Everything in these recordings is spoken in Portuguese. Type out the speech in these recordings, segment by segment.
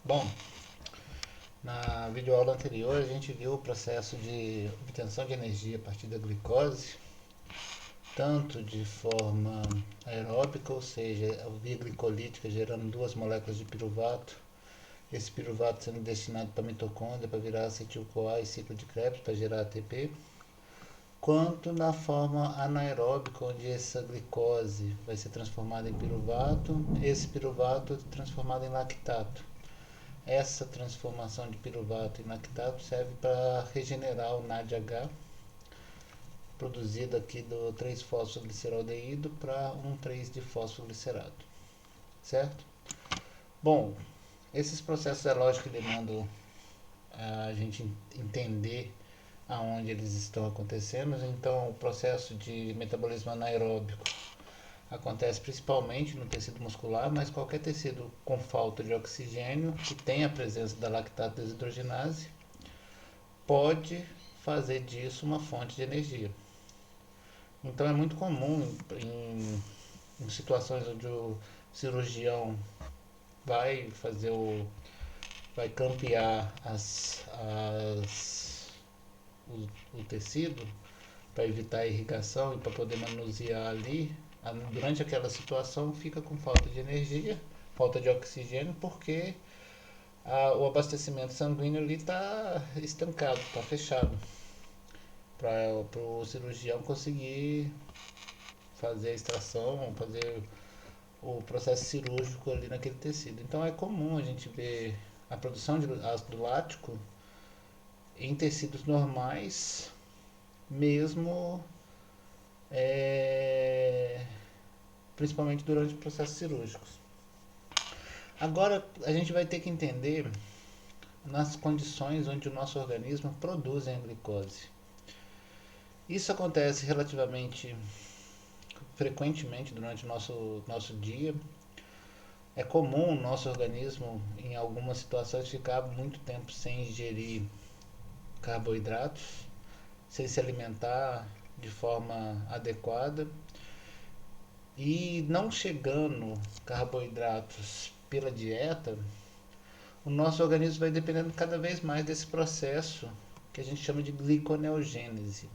Bom, na videoaula anterior a gente viu o processo de obtenção de energia a partir da glicose, tanto de forma aeróbica, ou seja, a via glicolítica gerando duas moléculas de piruvato, esse piruvato sendo destinado para a mitocôndria para virar acetil-CoA e ciclo de Krebs para gerar ATP, quanto na forma anaeróbica, onde essa glicose vai ser transformada em piruvato, esse piruvato é transformado em lactato. Essa transformação de piruvato em lactato serve para regenerar o NADH, produzido aqui do 3-fosfogliceraldeído para um 3-difosfoglicerado, certo? Bom, esses processos é lógico que demandam a gente entender aonde eles estão acontecendo. Então, o processo de metabolismo anaeróbico acontece principalmente no tecido muscular, mas qualquer tecido com falta de oxigênio, que tem a presença da lactato desidrogenase, pode fazer disso uma fonte de energia. Então é muito comum em situações onde o cirurgião vai fazer vai campear o tecido para evitar a irrigação e para poder manusear ali. Durante aquela situação fica com falta de energia, falta de oxigênio, porque o abastecimento sanguíneo ali está estancado, está fechado, para o cirurgião conseguir fazer a extração, fazer o processo cirúrgico ali naquele tecido. Então é comum a gente ver a produção de ácido lático em tecidos normais, mesmo é, principalmente durante processos cirúrgicos. Agora a gente vai ter que entender nas condições onde o nosso organismo produz a glicose. Isso acontece relativamente frequentemente durante o nosso dia. É comum o nosso organismo, em algumas situações, ficar muito tempo sem ingerir carboidratos, sem se alimentar de forma adequada, e não chegando carboidratos pela dieta, o nosso organismo vai dependendo cada vez mais desse processo que a gente chama de gliconeogênese.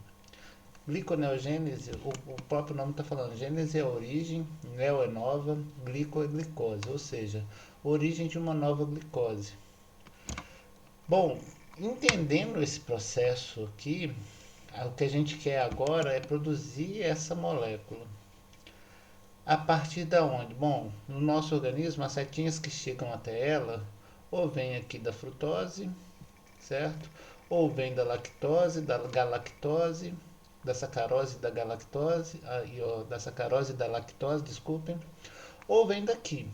Gliconeogênese, o próprio nome está falando, gênese é a origem, neo é nova, glico é glicose, ou seja, origem de uma nova glicose. Bom, entendendo esse processo aqui, o que a gente quer agora é produzir essa molécula. A partir da onde? Bom, no nosso organismo, as setinhas que chegam até ela, ou vem aqui da frutose, certo? Ou vem da lactose, da galactose, da sacarose e da galactose, da sacarose e da lactose, desculpem, ou vem daqui.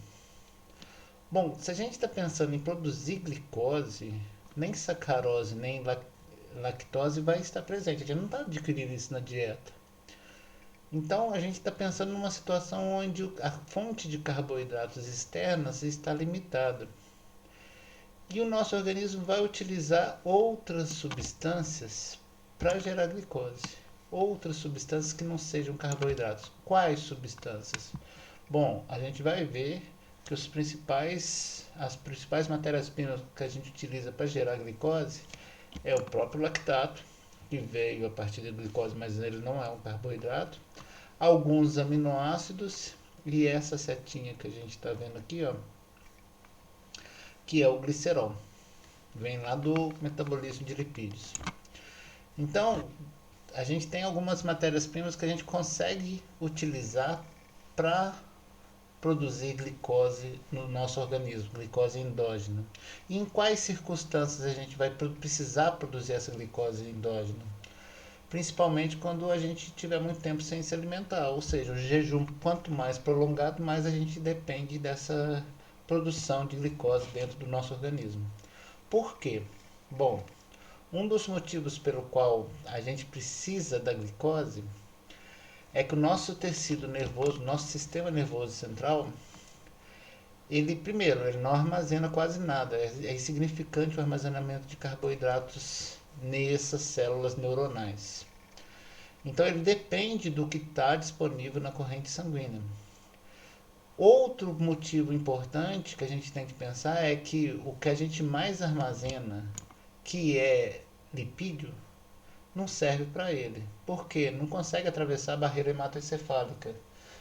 Bom, se a gente está pensando em produzir glicose, nem sacarose nem lactose vai estar presente. A gente não está adquirindo isso na dieta. Então a gente está pensando numa situação onde a fonte de carboidratos externas está limitada. E o nosso organismo vai utilizar outras substâncias para gerar glicose. Outras substâncias que não sejam carboidratos. Quais substâncias? Bom, a gente vai ver que as principais matérias-primas que a gente utiliza para gerar glicose é o próprio lactato, que veio a partir da glicose, mas ele não é um carboidrato. Alguns aminoácidos e essa setinha que a gente está vendo aqui, ó, que é o glicerol. Vem lá do metabolismo de lipídios. Então, a gente tem algumas matérias-primas que a gente consegue utilizar para produzir glicose no nosso organismo, glicose endógena. E em quais circunstâncias a gente vai precisar produzir essa glicose endógena? Principalmente quando a gente tiver muito tempo sem se alimentar, ou seja, o jejum quanto mais prolongado, mais a gente depende dessa produção de glicose dentro do nosso organismo. Por quê? Bom, um dos motivos pelo qual a gente precisa da glicose é que o nosso tecido nervoso, nosso sistema nervoso central, ele primeiro, ele não armazena quase nada, é insignificante o armazenamento de carboidratos nessas células neuronais. Então ele depende do que está disponível na corrente sanguínea. Outro motivo importante que a gente tem que pensar é que o que a gente mais armazena, que é lipídio, não serve para ele. Por quê? Não consegue atravessar a barreira hematoencefálica.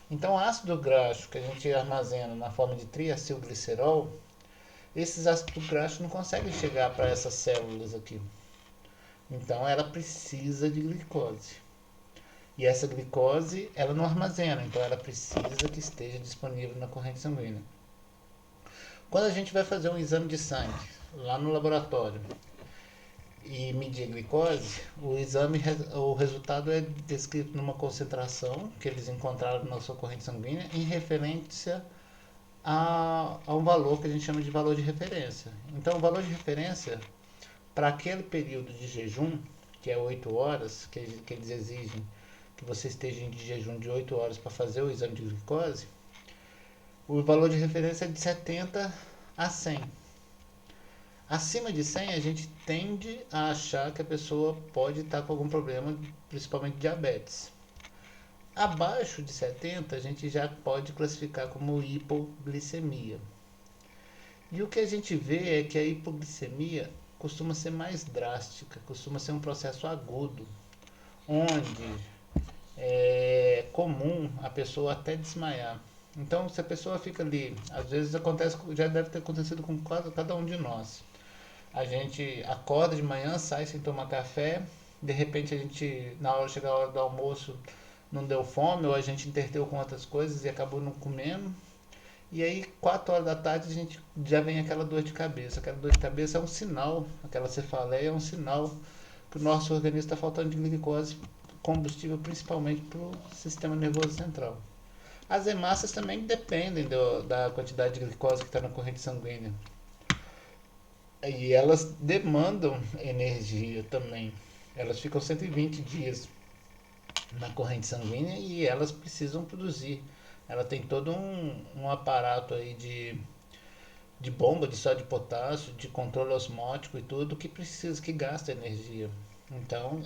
Então, o ácido graxo que a gente armazena na forma de triacilglicerol, esses ácidos graxos não conseguem chegar para essas células aqui. Então, ela precisa de glicose. E essa glicose, ela não armazena, então ela precisa que esteja disponível na corrente sanguínea. Quando a gente vai fazer um exame de sangue lá no laboratório e medir a glicose, o resultado é descrito numa concentração que eles encontraram na sua corrente sanguínea em referência a um valor que a gente chama de valor de referência. Então, o valor de referência para aquele período de jejum, que é 8 horas, que eles exigem que você esteja em jejum de 8 horas para fazer o exame de glicose, o valor de referência é de 70 a 100. Acima de 100, a gente tende a achar que a pessoa pode estar com algum problema, principalmente diabetes. Abaixo de 70, a gente já pode classificar como hipoglicemia. E o que a gente vê é que a hipoglicemia costuma ser mais drástica, costuma ser um processo agudo, onde é comum a pessoa até desmaiar. Então, se a pessoa fica ali, às vezes acontece, já deve ter acontecido com quase cada um de nós. A gente acorda de manhã, sai sem tomar café, de repente a gente, na hora de chegar a hora do almoço, não deu fome, ou a gente interteu com outras coisas e acabou não comendo. E aí, 4 horas da tarde, a gente já vem aquela dor de cabeça. Aquela dor de cabeça é um sinal, aquela cefaleia é um sinal que o nosso organismo está faltando de glicose, combustível principalmente para o sistema nervoso central. As hemácias também dependem da quantidade de glicose que está na corrente sanguínea. E elas demandam energia também. Elas ficam 120 dias na corrente sanguínea e elas precisam produzir. Ela tem todo um aparato aí de bomba de sódio e potássio, de controle osmótico e tudo que precisa, que gasta energia. Então,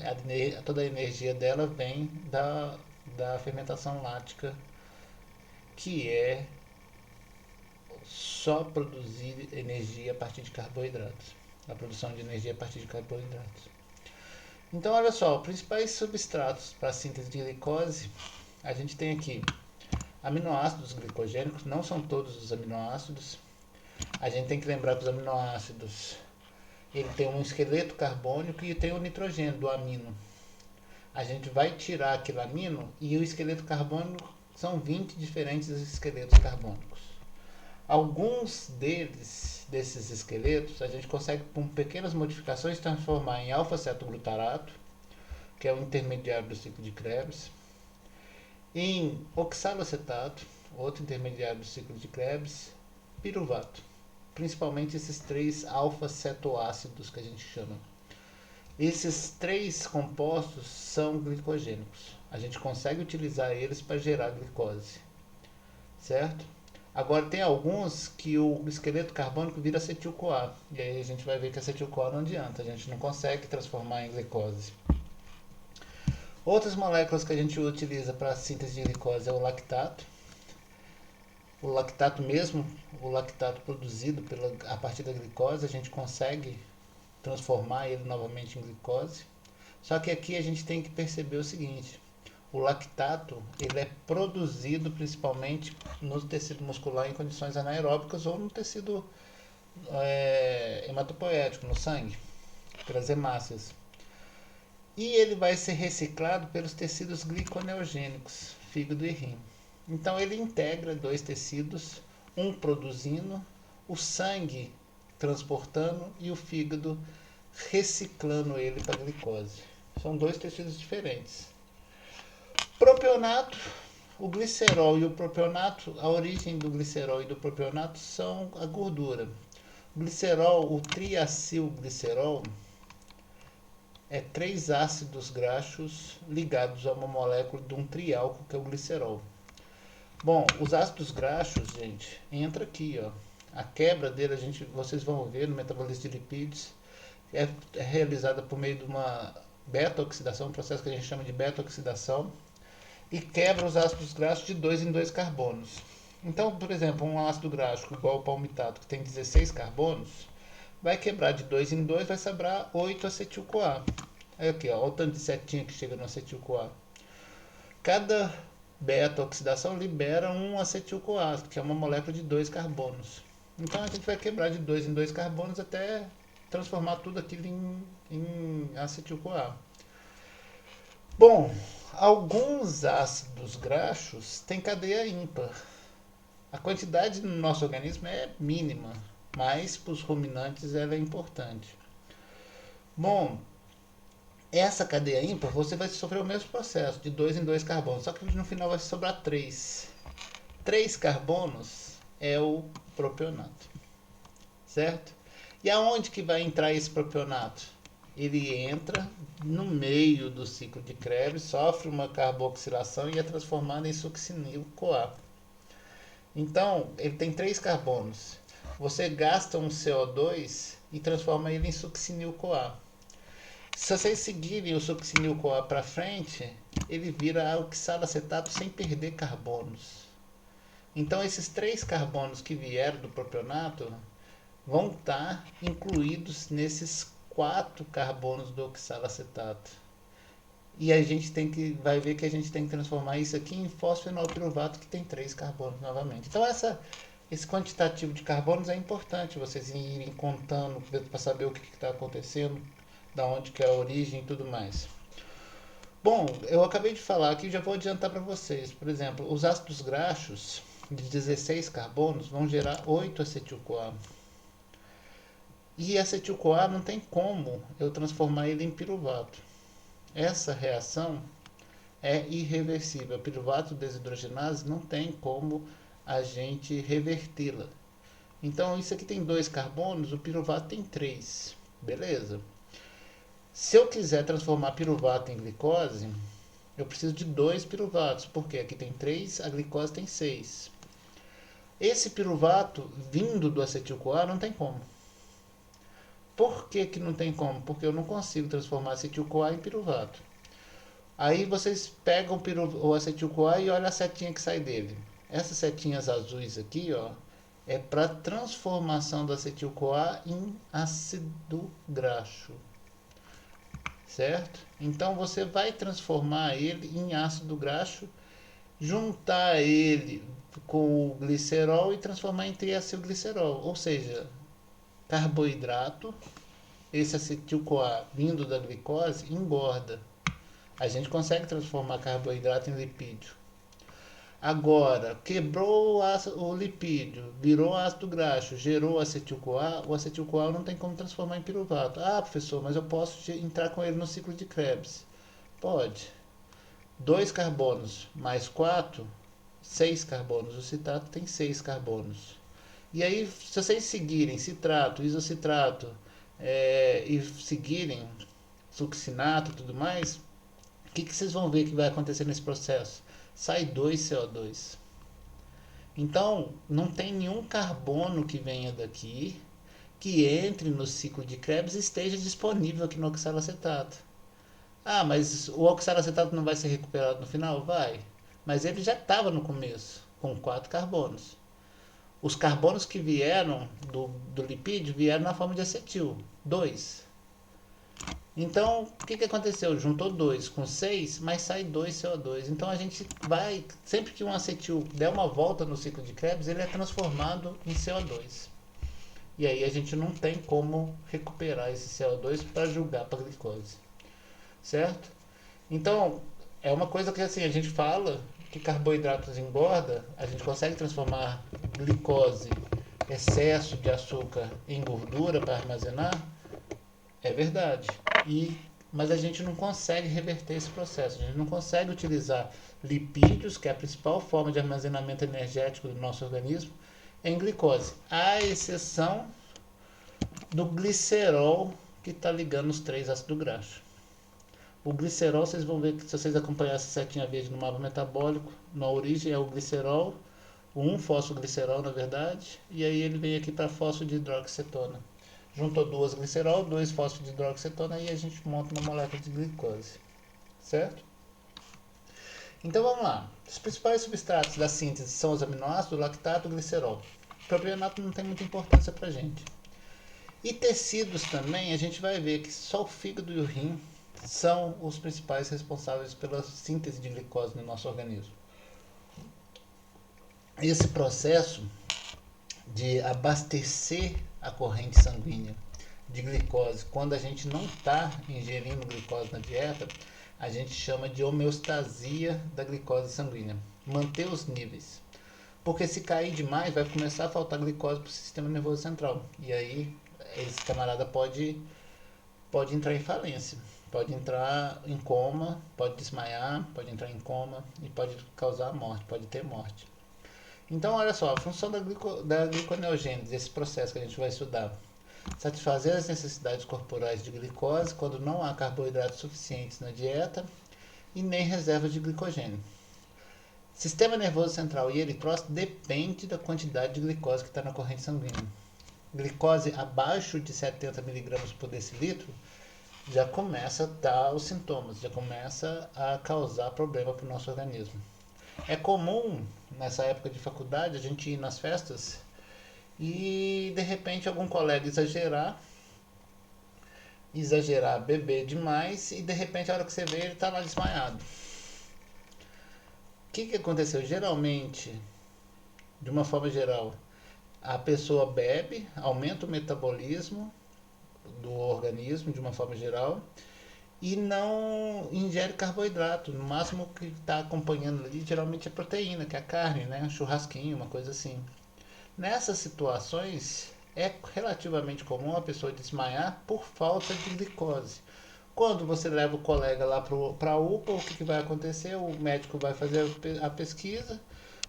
toda a energia dela vem da fermentação lática, que é só produzir energia a partir de carboidratos. A produção de energia a partir de carboidratos. Então, olha só, os principais substratos para a síntese de glicose, a gente tem aqui aminoácidos glicogênicos, não são todos os aminoácidos. A gente tem que lembrar que os aminoácidos, ele tem um esqueleto carbônico e tem o nitrogênio do amino. A gente vai tirar aquele amino e o esqueleto carbônico são 20 diferentes esqueletos carbônicos. Alguns desses esqueletos, a gente consegue, com pequenas modificações, transformar em alfa-cetoglutarato, que é o intermediário do ciclo de Krebs, em oxalacetato, outro intermediário do ciclo de Krebs, piruvato. Principalmente esses 3 alfa-cetoácidos que a gente chama. Esses 3 compostos são glicogênicos. A gente consegue utilizar eles para gerar glicose, certo? Agora tem alguns que o esqueleto carbônico vira acetil-CoA. E aí a gente vai ver que acetil-CoA não adianta, a gente não consegue transformar em glicose. Outras moléculas que a gente utiliza para a síntese de glicose é o lactato. O lactato mesmo, o lactato produzido a partir da glicose, a gente consegue transformar ele novamente em glicose. Só que aqui a gente tem que perceber o seguinte: o lactato ele é produzido principalmente no tecido muscular em condições anaeróbicas ou no tecido hematopoético, no sangue, pelas hemácias. E ele vai ser reciclado pelos tecidos gliconeogênicos, fígado e rim. Então ele integra 2 tecidos, um produzindo, o sangue transportando e o fígado reciclando ele para glicose. São 2 tecidos diferentes. Propionato, o glicerol e o propionato, a origem do glicerol e do propionato são a gordura. O glicerol, o triacilglicerol, é 3 ácidos graxos ligados a uma molécula de um triálcool, que é o glicerol. Bom, os ácidos graxos, gente, entra aqui, ó. A quebra dele, vocês vão ver no metabolismo de lipídios, é realizada por meio de uma beta-oxidação, um processo que a gente chama de beta-oxidação, e quebra os ácidos graxos de 2 em 2 carbonos. Então, por exemplo, um ácido graxo igual ao palmitato, que tem 16 carbonos, vai quebrar de 2 em 2, vai sobrar 8 acetil-CoA. Aí aqui, ó, olha o tanto de setinha que chega no acetil-CoA. Cada beta-oxidação libera um acetil-CoA, que é uma molécula de 2 carbonos. Então a gente vai quebrar de 2 em 2 carbonos até transformar tudo aquilo em acetil-CoA. Bom, alguns ácidos graxos têm cadeia ímpar. A quantidade no nosso organismo é mínima, mas para os ruminantes ela é importante. Bom, essa cadeia ímpar você vai sofrer o mesmo processo, de 2 em 2 carbonos, só que no final vai sobrar 3. 3 carbonos é o propionato, certo? E aonde que vai entrar esse propionato? Ele entra no meio do ciclo de Krebs, sofre uma carboxilação e é transformado em succinil-CoA. Então, ele tem 3 carbonos. Você gasta um CO2 e transforma ele em succinil-CoA. Se vocês seguirem o succinil-CoA para frente, ele vira oxalacetato sem perder carbonos. Então, esses 3 carbonos que vieram do propionato vão estar incluídos nesses 4 carbonos do oxalacetato. E a gente vai ver que a gente tem que transformar isso aqui em fosfenolpiruvato, que tem 3 carbonos novamente. Então esse quantitativo de carbonos é importante vocês irem contando para saber o que está acontecendo, da onde que é a origem e tudo mais. Bom, eu acabei de falar aqui, já vou adiantar para vocês. Por exemplo, os ácidos graxos de 16 carbonos vão gerar 8 acetil-CoA. E acetil-CoA não tem como eu transformar ele em piruvato. Essa reação é irreversível. A piruvato desidrogenase não tem como a gente revertê-la. Então, isso aqui tem 2 carbonos, o piruvato tem 3. Beleza. Se eu quiser transformar piruvato em glicose, eu preciso de 2 piruvatos, porque aqui tem 3, a glicose tem 6. Esse piruvato vindo do acetil-CoA não tem como. Por que que não tem como? Porque eu não consigo transformar acetil-CoA em piruvato. Aí vocês pegam o acetil-CoA e olha a setinha que sai dele. Essas setinhas azuis aqui, ó, é para transformação do acetil-CoA em ácido graxo, certo? Então você vai transformar ele em ácido graxo, juntar ele com o glicerol e transformar em triacilglicerol, ou seja, carboidrato. Esse acetil-CoA vindo da glicose engorda. A gente consegue transformar carboidrato em lipídio. Agora, quebrou o lipídio, virou ácido graxo, gerou acetil-CoA, o acetil-CoA não tem como transformar em piruvato. Ah, professor, mas eu posso entrar com ele no ciclo de Krebs. Pode. 2 carbonos mais 4, 6 carbonos. O citrato tem 6 carbonos. E aí, se vocês seguirem citrato, isocitrato e seguirem succinato e tudo mais, o que vocês vão ver que vai acontecer nesse processo? Sai 2 CO2. Então, não tem nenhum carbono que venha daqui que entre no ciclo de Krebs e esteja disponível aqui no oxalacetato. Ah, mas o oxalacetato não vai ser recuperado no final? Vai. Mas ele já estava no começo, com 4 carbonos. Os carbonos que vieram do lipídio vieram na forma de acetil, 2. Então, o que aconteceu? Juntou 2 com 6, mas sai 2 CO2. Então a gente vai, sempre que um acetil der uma volta no ciclo de Krebs, ele é transformado em CO2. E aí a gente não tem como recuperar esse CO2 para jogar para a glicose. Certo? Então, é uma coisa que assim, a gente fala que carboidratos engorda, a gente consegue transformar glicose, excesso de açúcar, em gordura para armazenar. É verdade. Mas a gente não consegue reverter esse processo. A gente não consegue utilizar lipídios, que é a principal forma de armazenamento energético do nosso organismo, em glicose. À exceção do glicerol, que está ligando os 3 ácidos graxos. O glicerol, vocês vão ver que se vocês acompanharem essa setinha verde no mapa metabólico, na origem é o glicerol, o 1-fosfoglicerol na verdade, e aí ele vem aqui para fosfodihidroxicetona. Juntou 2 glicerol, 2 fosfodihidroxicetona e a gente monta uma molécula de glicose. Certo? Então vamos lá. Os principais substratos da síntese são os aminoácidos, o lactato e o glicerol. O propionato não tem muita importância para a gente. E tecidos também, a gente vai ver que só o fígado e o rim são os principais responsáveis pela síntese de glicose no nosso organismo. Esse processo de abastecer a corrente sanguínea de glicose, quando a gente não está ingerindo glicose na dieta, a gente chama de homeostasia da glicose sanguínea. Manter os níveis. Porque se cair demais, vai começar a faltar glicose para o sistema nervoso central. E aí, esse camarada pode entrar em falência. Pode entrar em coma, pode desmaiar, pode entrar em coma e pode causar morte, pode ter morte. Então, olha só, a função da gliconeogênese, esse processo que a gente vai estudar, satisfazer as necessidades corporais de glicose quando não há carboidratos suficientes na dieta e nem reservas de glicogênio. Sistema nervoso central e eritrócito depende da quantidade de glicose que está na corrente sanguínea. Glicose abaixo de 70 mg por decilitro já começa a dar os sintomas, já começa a causar problema para o nosso organismo. É comum, nessa época de faculdade, a gente ir nas festas e de repente algum colega exagerar, beber demais e de repente a hora que você vê ele está lá desmaiado. O que aconteceu? Geralmente, de uma forma geral, a pessoa bebe, aumenta o metabolismo do organismo de uma forma geral e não ingere carboidrato. No máximo que está acompanhando ali geralmente é proteína, que é a carne, né? Um churrasquinho, uma coisa assim. Nessas situações é relativamente comum a pessoa desmaiar por falta de glicose. Quando você leva o colega lá para a UPA, o que vai acontecer? O médico vai fazer a pesquisa,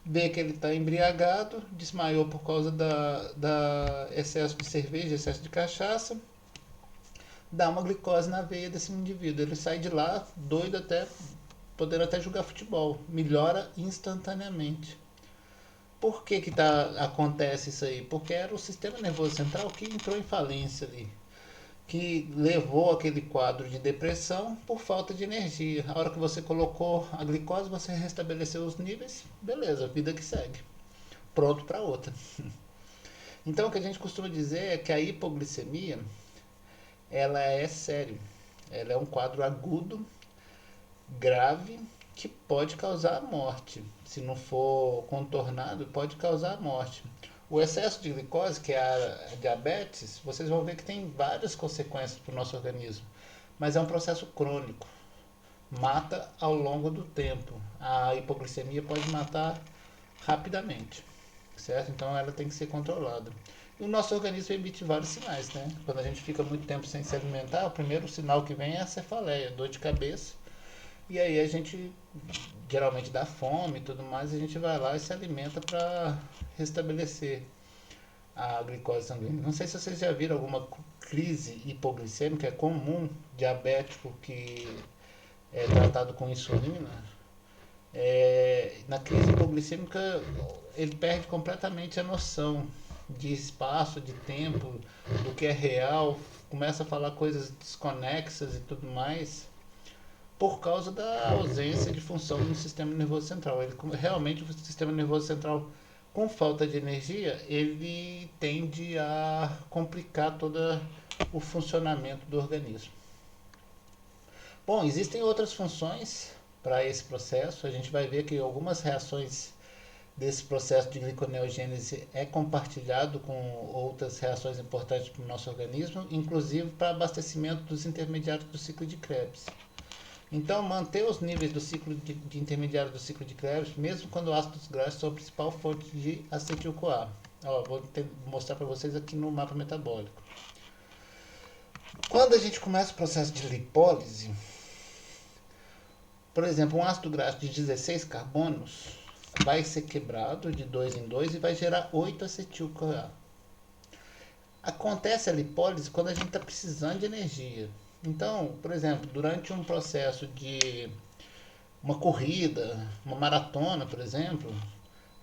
vê que ele está embriagado, desmaiou por causa da excesso de cerveja, excesso de cachaça, dá uma glicose na veia desse indivíduo. Ele sai de lá doido, podendo até jogar futebol. Melhora instantaneamente. Por que acontece isso aí? Porque era o sistema nervoso central que entrou em falência ali, que levou aquele quadro de depressão por falta de energia. A hora que você colocou a glicose, você restabeleceu os níveis, beleza, vida que segue. Pronto para outra. Então o que a gente costuma dizer é que a hipoglicemia, ela é sério. Ela é um quadro agudo, grave, que pode causar a morte. Se não for contornado, pode causar a morte. O excesso de glicose, que é a diabetes, vocês vão ver que tem várias consequências para o nosso organismo. Mas é um processo crônico. Mata ao longo do tempo. A hipoglicemia pode matar rapidamente, certo? Então ela tem que ser controlada. E o nosso organismo emite vários sinais, né? Quando a gente fica muito tempo sem se alimentar, o primeiro sinal que vem é a cefaleia, dor de cabeça. E aí a gente geralmente dá fome e tudo mais, e a gente vai lá e se alimenta para restabelecer a glicose sanguínea. Não sei se vocês já viram alguma crise hipoglicêmica, é comum, diabético que é tratado com insulina. Na crise hipoglicêmica ele perde completamente a noção de espaço, de tempo, do que é real, começa a falar coisas desconexas e tudo mais, por causa da ausência de função no sistema nervoso central. Realmente o sistema nervoso central, com falta de energia, ele tende a complicar todo o funcionamento do organismo. Bom, existem outras funções para esse processo. A gente vai ver que algumas reações desse processo de gliconeogênese é compartilhado com outras reações importantes para o nosso organismo, inclusive para abastecimento dos intermediários do ciclo de Krebs. Então, manter os níveis do ciclo de intermediário do ciclo de Krebs, mesmo quando ácidos graxos são a principal fonte de acetil-CoA. Vou mostrar para vocês aqui no mapa metabólico. Quando a gente começa o processo de lipólise, por exemplo, um ácido graxo de 16 carbonos vai ser quebrado de 2 em 2 e vai gerar 8 acetil-CoA. Acontece a lipólise quando a gente está precisando de energia. Então, por exemplo, durante um processo de uma corrida, uma maratona, por exemplo,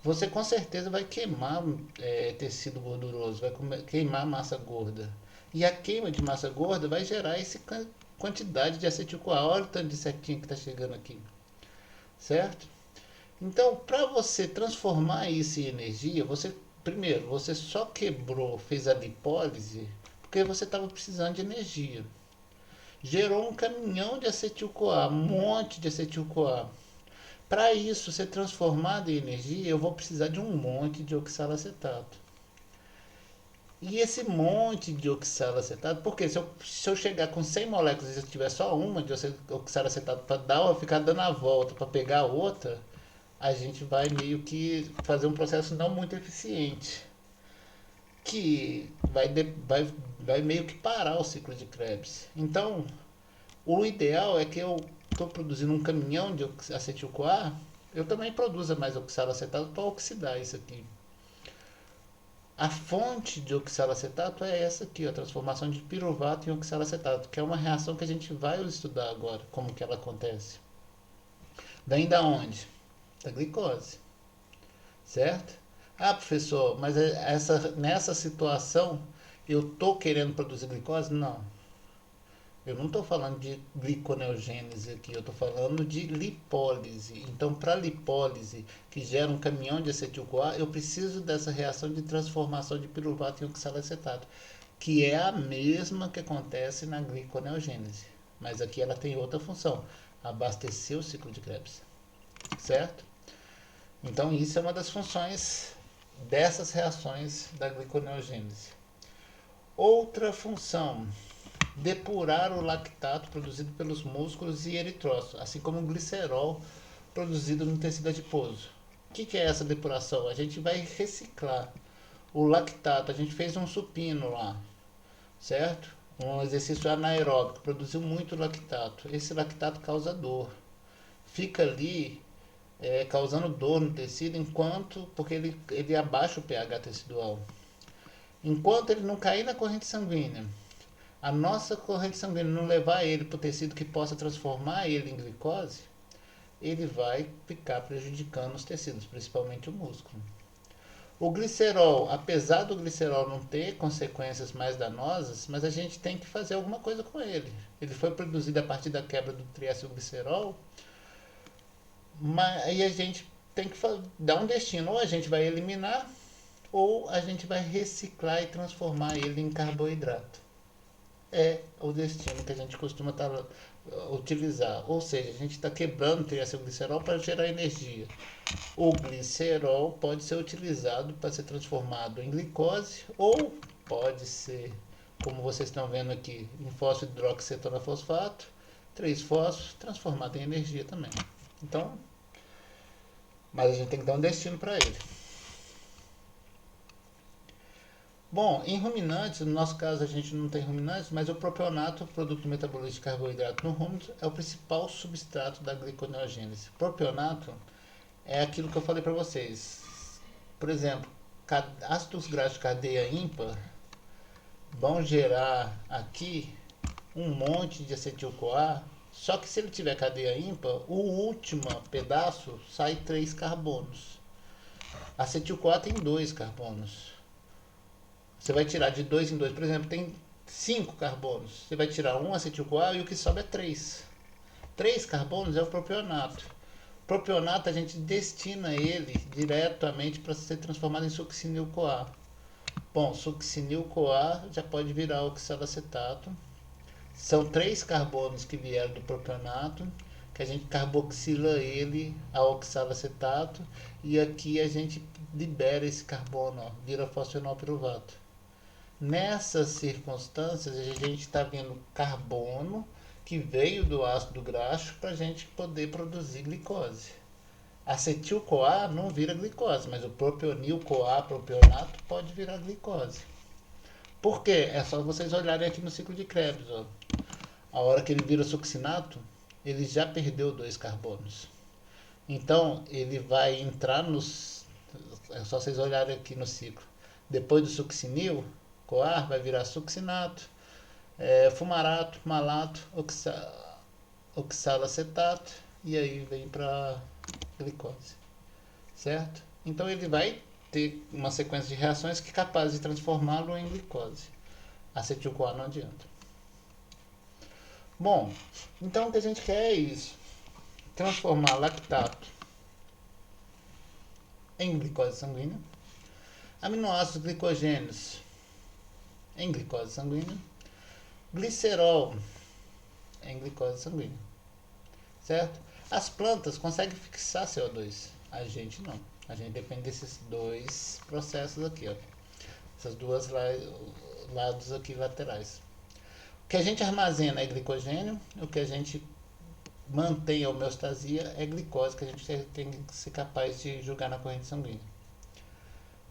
você com certeza vai queimar tecido gorduroso, vai queimar massa gorda. E a queima de massa gorda vai gerar essa quantidade de acetil-CoA. Olha o tanto de setinha que está chegando aqui. Certo? Então, para você transformar isso em energia, primeiro, você só quebrou, fez a lipólise, porque você estava precisando de energia. Gerou um caminhão de acetil-CoA, um monte de acetil-CoA. Para isso ser transformado em energia, eu vou precisar de um monte de oxalacetato. E esse monte de oxalacetato, porque se eu chegar com 100 moléculas e eu tiver só uma de oxalacetato para ficar dando a volta para pegar a outra, a gente vai meio que fazer um processo não muito eficiente, que vai meio que parar o ciclo de Krebs. Então, o ideal é que eu estou produzindo um caminhão de acetil-CoA, eu também produza mais oxalacetato para oxidar isso aqui. A fonte de oxalacetato é essa aqui, a transformação de piruvato em oxalacetato, que é uma reação que a gente vai estudar agora, como que ela acontece. Vem da onde? Da glicose, certo? Ah, professor, mas nessa situação eu estou querendo produzir glicose? Não. Eu não estou falando de gliconeogênese aqui, eu estou falando de lipólise. Então, para lipólise, que gera um caminhão de acetil-CoA, eu preciso dessa reação de transformação de piruvato em oxalacetato, que é a mesma que acontece na gliconeogênese. Mas aqui ela tem outra função, abastecer o ciclo de Krebs, certo? Então, isso é uma das funções dessas reações da gliconeogênese. Outra função, depurar o lactato produzido pelos músculos e eritrócitos, assim como o glicerol produzido no tecido adiposo. O que é essa depuração? A gente vai reciclar o lactato. A gente fez um supino lá, certo? Um exercício anaeróbico, produziu muito lactato. Esse lactato causa dor. Fica ali causando dor no tecido porque ele abaixa o pH tecidual. Enquanto ele não cair na corrente sanguínea, a nossa corrente sanguínea não levar ele para o tecido que possa transformar ele em glicose, ele vai ficar prejudicando os tecidos, principalmente o músculo. O glicerol, apesar do glicerol não ter consequências mais danosas, mas a gente tem que fazer alguma coisa com ele. Ele foi produzido a partir da quebra do triacilglicerol, mas aí a gente tem que dar um destino. Ou a gente vai eliminar, ou a gente vai reciclar e transformar ele em carboidrato. É o destino que a gente costuma utilizar. Ou seja, a gente está quebrando o triacilglicerol para gerar energia. O glicerol pode ser utilizado para ser transformado em glicose ou pode ser, como vocês estão vendo aqui, em fosfodihidroxicetona-fosfato, 3-fósforo, transformado em energia também. Então, mas a gente tem que dar um destino para ele. Bom, em ruminantes, no nosso caso a gente não tem ruminantes, mas o propionato, produto metabolista de carboidrato no rumen, é o principal substrato da gliconeogênese. Propionato é aquilo que eu falei para vocês. Por exemplo, ácidos graxos de cadeia ímpar vão gerar aqui um monte de acetil-CoA, só que se ele tiver cadeia ímpar, o último pedaço sai 3 carbonos. Acetil-CoA tem 2 carbonos. Você vai tirar de 2 em 2, por exemplo, tem 5 carbonos. Você vai tirar um acetil-CoA e o que sobra é 3. 3 carbonos é o propionato. Propionato a gente destina ele diretamente para ser transformado em succinil-CoA. Bom, succinil-CoA já pode virar oxalacetato. São 3 carbonos que vieram do propionato, que a gente carboxila ele a oxalacetato e aqui a gente libera esse carbono, ó, vira fosfenolpiruvato. Nessas circunstâncias, a gente está vendo carbono que veio do ácido graxo para a gente poder produzir glicose. Acetil-CoA não vira glicose, mas o propionil-CoA, propionato, pode virar glicose. Por quê? É só vocês olharem aqui no ciclo de Krebs. Ó. A hora que ele vira succinato, ele já perdeu 2 carbonos. Então, ele vai entrar nos... É só vocês olharem aqui no ciclo. Depois do succinil, CoA vai virar succinato, fumarato, malato, oxalacetato e aí vem para glicose, certo? Então ele vai ter uma sequência de reações que é capaz de transformá-lo em glicose. Acetil-CoA não adianta. Bom, então o que a gente quer é isso: transformar lactato em glicose sanguínea, aminoácidos glicogênios em glicose sanguínea, glicerol em glicose sanguínea, certo? As plantas conseguem fixar CO2, a gente não. A gente depende desses dois processos aqui, ó. Essas duas lados aqui laterais. O que a gente armazena é glicogênio, o que a gente mantém a homeostasia é glicose, que a gente tem que ser capaz de jogar na corrente sanguínea.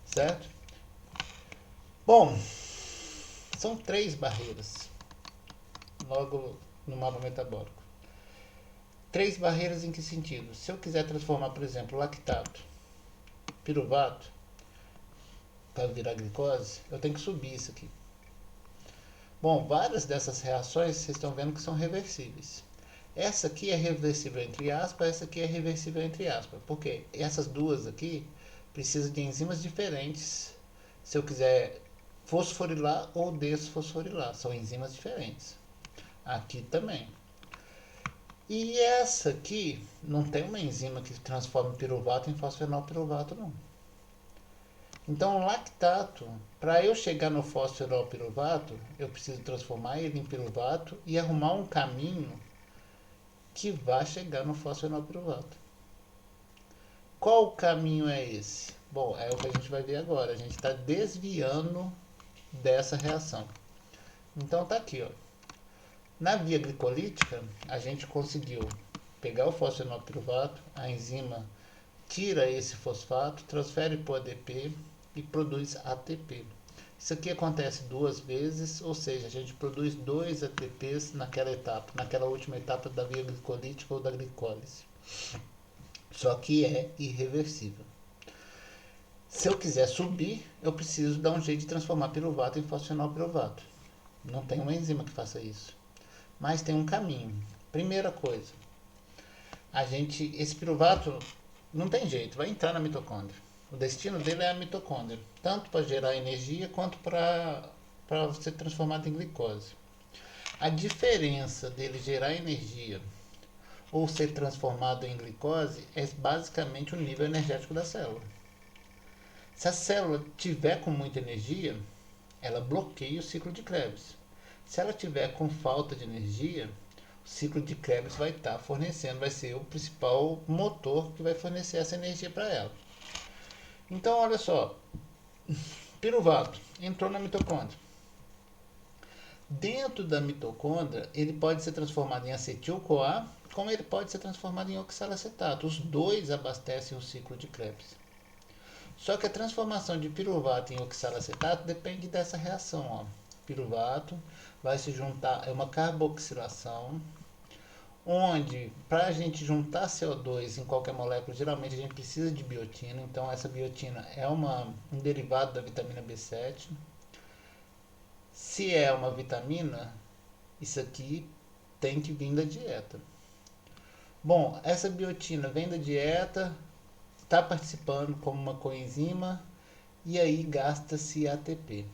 Certo? Bom, são 3 barreiras logo no mapa metabólico. 3 barreiras em que sentido? Se eu quiser transformar, por exemplo, lactato, piruvato, para virar glicose, eu tenho que subir isso aqui. Bom, várias dessas reações vocês estão vendo que são reversíveis. Essa aqui é reversível entre aspas, essa aqui é reversível entre aspas. Porque essas duas aqui precisam de enzimas diferentes se eu quiser fosforilar ou desfosforilar. São enzimas diferentes. Aqui também. E essa aqui não tem uma enzima que transforma piruvato em fosfenolpiruvato, não. Então, o lactato, para eu chegar no fosfenolpiruvato, eu preciso transformar ele em piruvato e arrumar um caminho que vai chegar no fosfenolpiruvato. Qual o caminho é esse? Bom, é o que a gente vai ver agora. A gente está desviando dessa reação. Então, tá aqui, ó. Na via glicolítica, a gente conseguiu pegar o fosfenolpiruvato, a enzima tira esse fosfato, transfere para o ADP e produz ATP. Isso aqui acontece 2 vezes, ou seja, a gente produz 2 ATPs naquela etapa, naquela última etapa da via glicolítica ou da glicólise. Só que é irreversível. Se eu quiser subir, eu preciso dar um jeito de transformar piruvato em fosfenolpiruvato. Não tem uma enzima que faça isso. Mas tem um caminho. Primeira coisa, esse piruvato não tem jeito, vai entrar na mitocôndria. O destino dele é a mitocôndria, tanto para gerar energia quanto para ser transformado em glicose. A diferença dele gerar energia ou ser transformado em glicose é basicamente o nível energético da célula. Se a célula tiver com muita energia, ela bloqueia o ciclo de Krebs. Se ela tiver com falta de energia, o ciclo de Krebs vai estar fornecendo, vai ser o principal motor que vai fornecer essa energia para ela. Então, olha só, piruvato entrou na mitocôndria. Dentro da mitocôndria, ele pode ser transformado em acetil-CoA, como ele pode ser transformado em oxalacetato. Os dois abastecem o ciclo de Krebs. Só que a transformação de piruvato em oxalacetato depende dessa reação. Ó. Piruvato vai se juntar, é uma carboxilação, onde para a gente juntar CO2 em qualquer molécula, geralmente a gente precisa de biotina, então essa biotina é um derivado da vitamina B7. Se é uma vitamina, isso aqui tem que vir da dieta. Bom, essa biotina vem da dieta, está participando como uma coenzima e aí gasta-se ATP.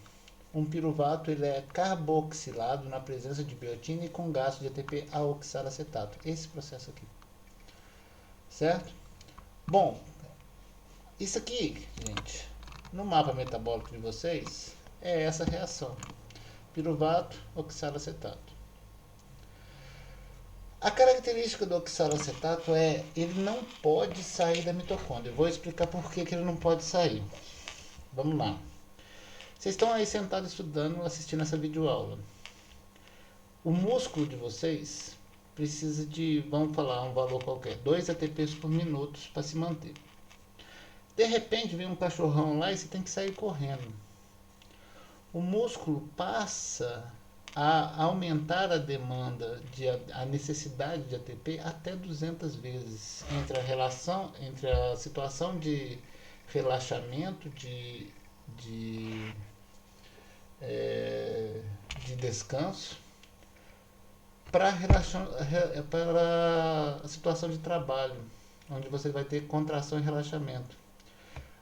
Um piruvato ele é carboxilado na presença de biotina e com gasto de ATP a oxalacetato. Esse processo aqui. Certo? Bom, isso aqui, gente, no mapa metabólico de vocês, é essa reação. Piruvato, oxalacetato. A característica do oxalacetato é ele não pode sair da mitocôndria. Eu vou explicar por que ele não pode sair. Vamos lá. Vocês estão aí sentados estudando, assistindo essa videoaula. O músculo de vocês precisa de, vamos falar um valor qualquer, 2 ATPs por minuto para se manter. De repente vem um cachorrão lá e você tem que sair correndo. O músculo passa a aumentar a demanda, a necessidade de ATP até 200 vezes entre a situação de relaxamento, de descanso para a situação de trabalho, onde você vai ter contração e relaxamento.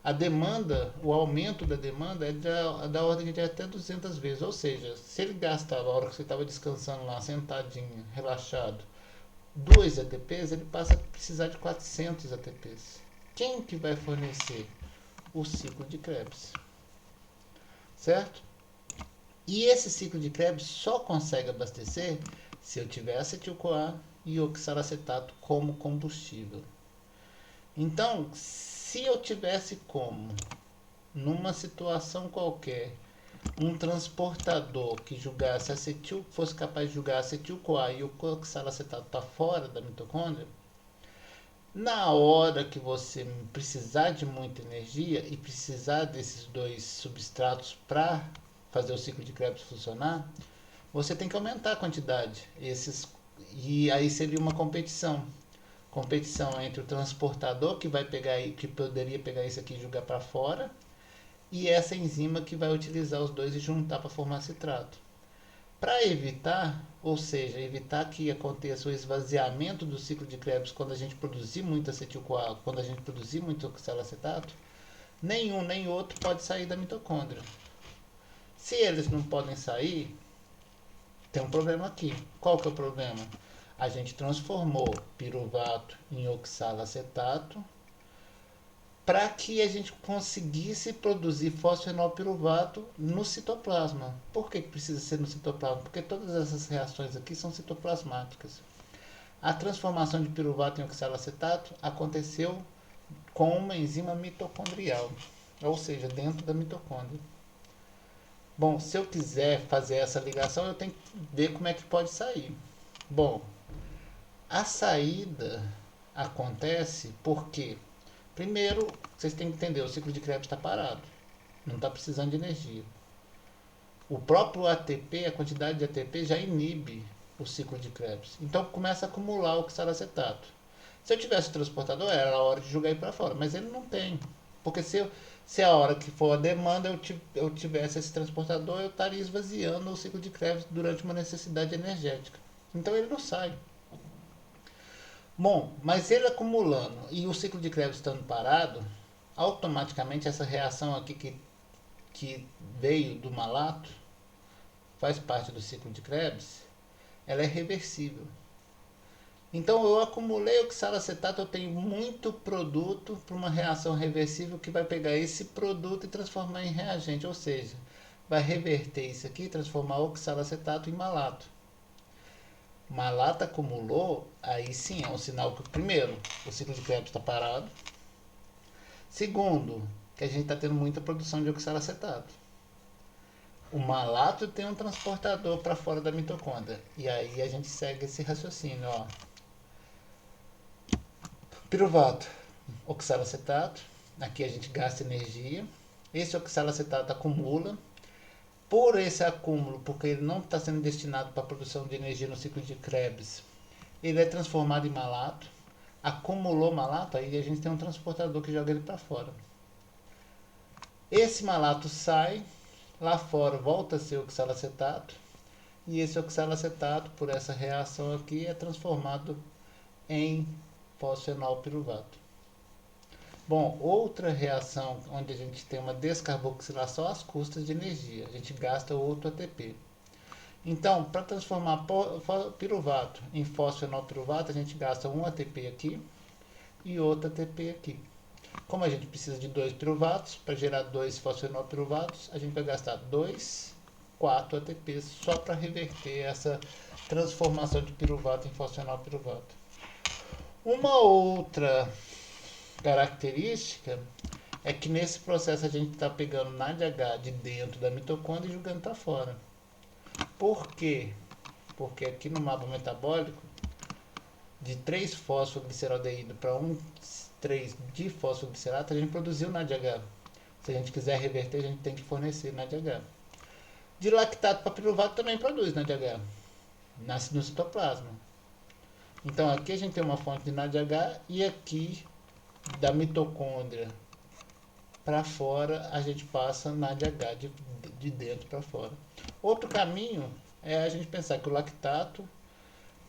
A demanda, o aumento da demanda é da ordem de até 200 vezes, ou seja, se ele gastava a hora que você estava descansando lá, sentadinho, relaxado, 2 ATPs, ele passa a precisar de 400 ATPs. Quem que vai fornecer? o ciclo de Krebs, certo? E esse ciclo de Krebs só consegue abastecer se eu tiver acetil-CoA e oxalacetato como combustível. Então, se eu tivesse como, numa situação qualquer, um transportador que julgasse fosse capaz de julgar acetil-CoA e o oxalacetato para fora da mitocôndria, na hora que você precisar de muita energia e precisar desses dois substratos para fazer o ciclo de Krebs funcionar, você tem que aumentar a quantidade. E aí seria uma competição. Competição entre o transportador que vai pegar, que poderia pegar isso aqui e jogar para fora, e essa enzima que vai utilizar os dois e juntar para formar citrato. Para evitar, ou seja, evitar que aconteça o esvaziamento do ciclo de Krebs quando a gente produzir muito acetil-CoA, quando a gente produzir muito oxalacetato, nenhum nem outro pode sair da mitocôndria. Se eles não podem sair, tem um problema aqui. Qual que é o problema? A gente transformou piruvato em oxalacetato para que a gente conseguisse produzir fosfenolpiruvato no citoplasma. Por que precisa ser no citoplasma? Porque todas essas reações aqui são citoplasmáticas. A transformação de piruvato em oxalacetato aconteceu com uma enzima mitocondrial, ou seja, dentro da mitocôndria. Bom, se eu quiser fazer essa ligação, eu tenho que ver como é que pode sair. Bom, a saída acontece porque, primeiro, vocês têm que entender, o ciclo de Krebs está parado, não está precisando de energia. O próprio ATP, a quantidade de ATP já inibe o ciclo de Krebs. Então começa a acumular o oxalacetato. Se eu tivesse o transportador, era a hora de jogar ele para fora, mas ele não tem. Porque se a hora que for a demanda eu tivesse esse transportador, eu estaria esvaziando o ciclo de Krebs durante uma necessidade energética. Então ele não sai. Bom, mas ele acumulando e o ciclo de Krebs estando parado, automaticamente essa reação aqui que veio do malato, faz parte do ciclo de Krebs, ela é reversível. Então eu acumulei oxalacetato, eu tenho muito produto para uma reação reversível que vai pegar esse produto e transformar em reagente, ou seja, vai reverter isso aqui e transformar oxalacetato em malato. Malato acumulou, aí sim é um sinal que, primeiro, o ciclo de Krebs está parado. Segundo, que a gente está tendo muita produção de oxalacetato. O malato tem um transportador para fora da mitocôndria. E aí a gente segue esse raciocínio, ó. Piruvato, oxalacetato. Aqui a gente gasta energia. Esse oxalacetato acumula. Por esse acúmulo, porque ele não está sendo destinado para a produção de energia no ciclo de Krebs, ele é transformado em malato. Acumulou malato, aí a gente tem um transportador que joga ele para fora. Esse malato sai, lá fora volta a ser oxalacetato, e esse oxalacetato, por essa reação aqui, é transformado em fosfenolpiruvato. Bom, outra reação onde a gente tem uma descarboxilação às custas de energia, a gente gasta outro ATP. Então, para transformar piruvato em fosfenolpiruvato, a gente gasta um ATP aqui e outro ATP aqui. Como a gente precisa de dois piruvatos, para gerar dois fosfenolpiruvatos, a gente vai gastar 4 ATPs só para reverter essa transformação de piruvato em fosfenolpiruvato. Uma outra característica é que nesse processo a gente está pegando NADH de dentro da mitocôndria e jogando para fora. Por quê? Porque aqui no mapa metabólico, de 3-fosfogliceraldeído para 1,3-difosfoglicerato, a gente produziu NADH. Se a gente quiser reverter, a gente tem que fornecer NADH. De lactato para piruvato também produz NADH. Nasce no citoplasma. Então aqui a gente tem uma fonte de NADH e aqui da mitocôndria para fora a gente passa NADH de dentro para fora. Outro caminho é a gente pensar que o lactato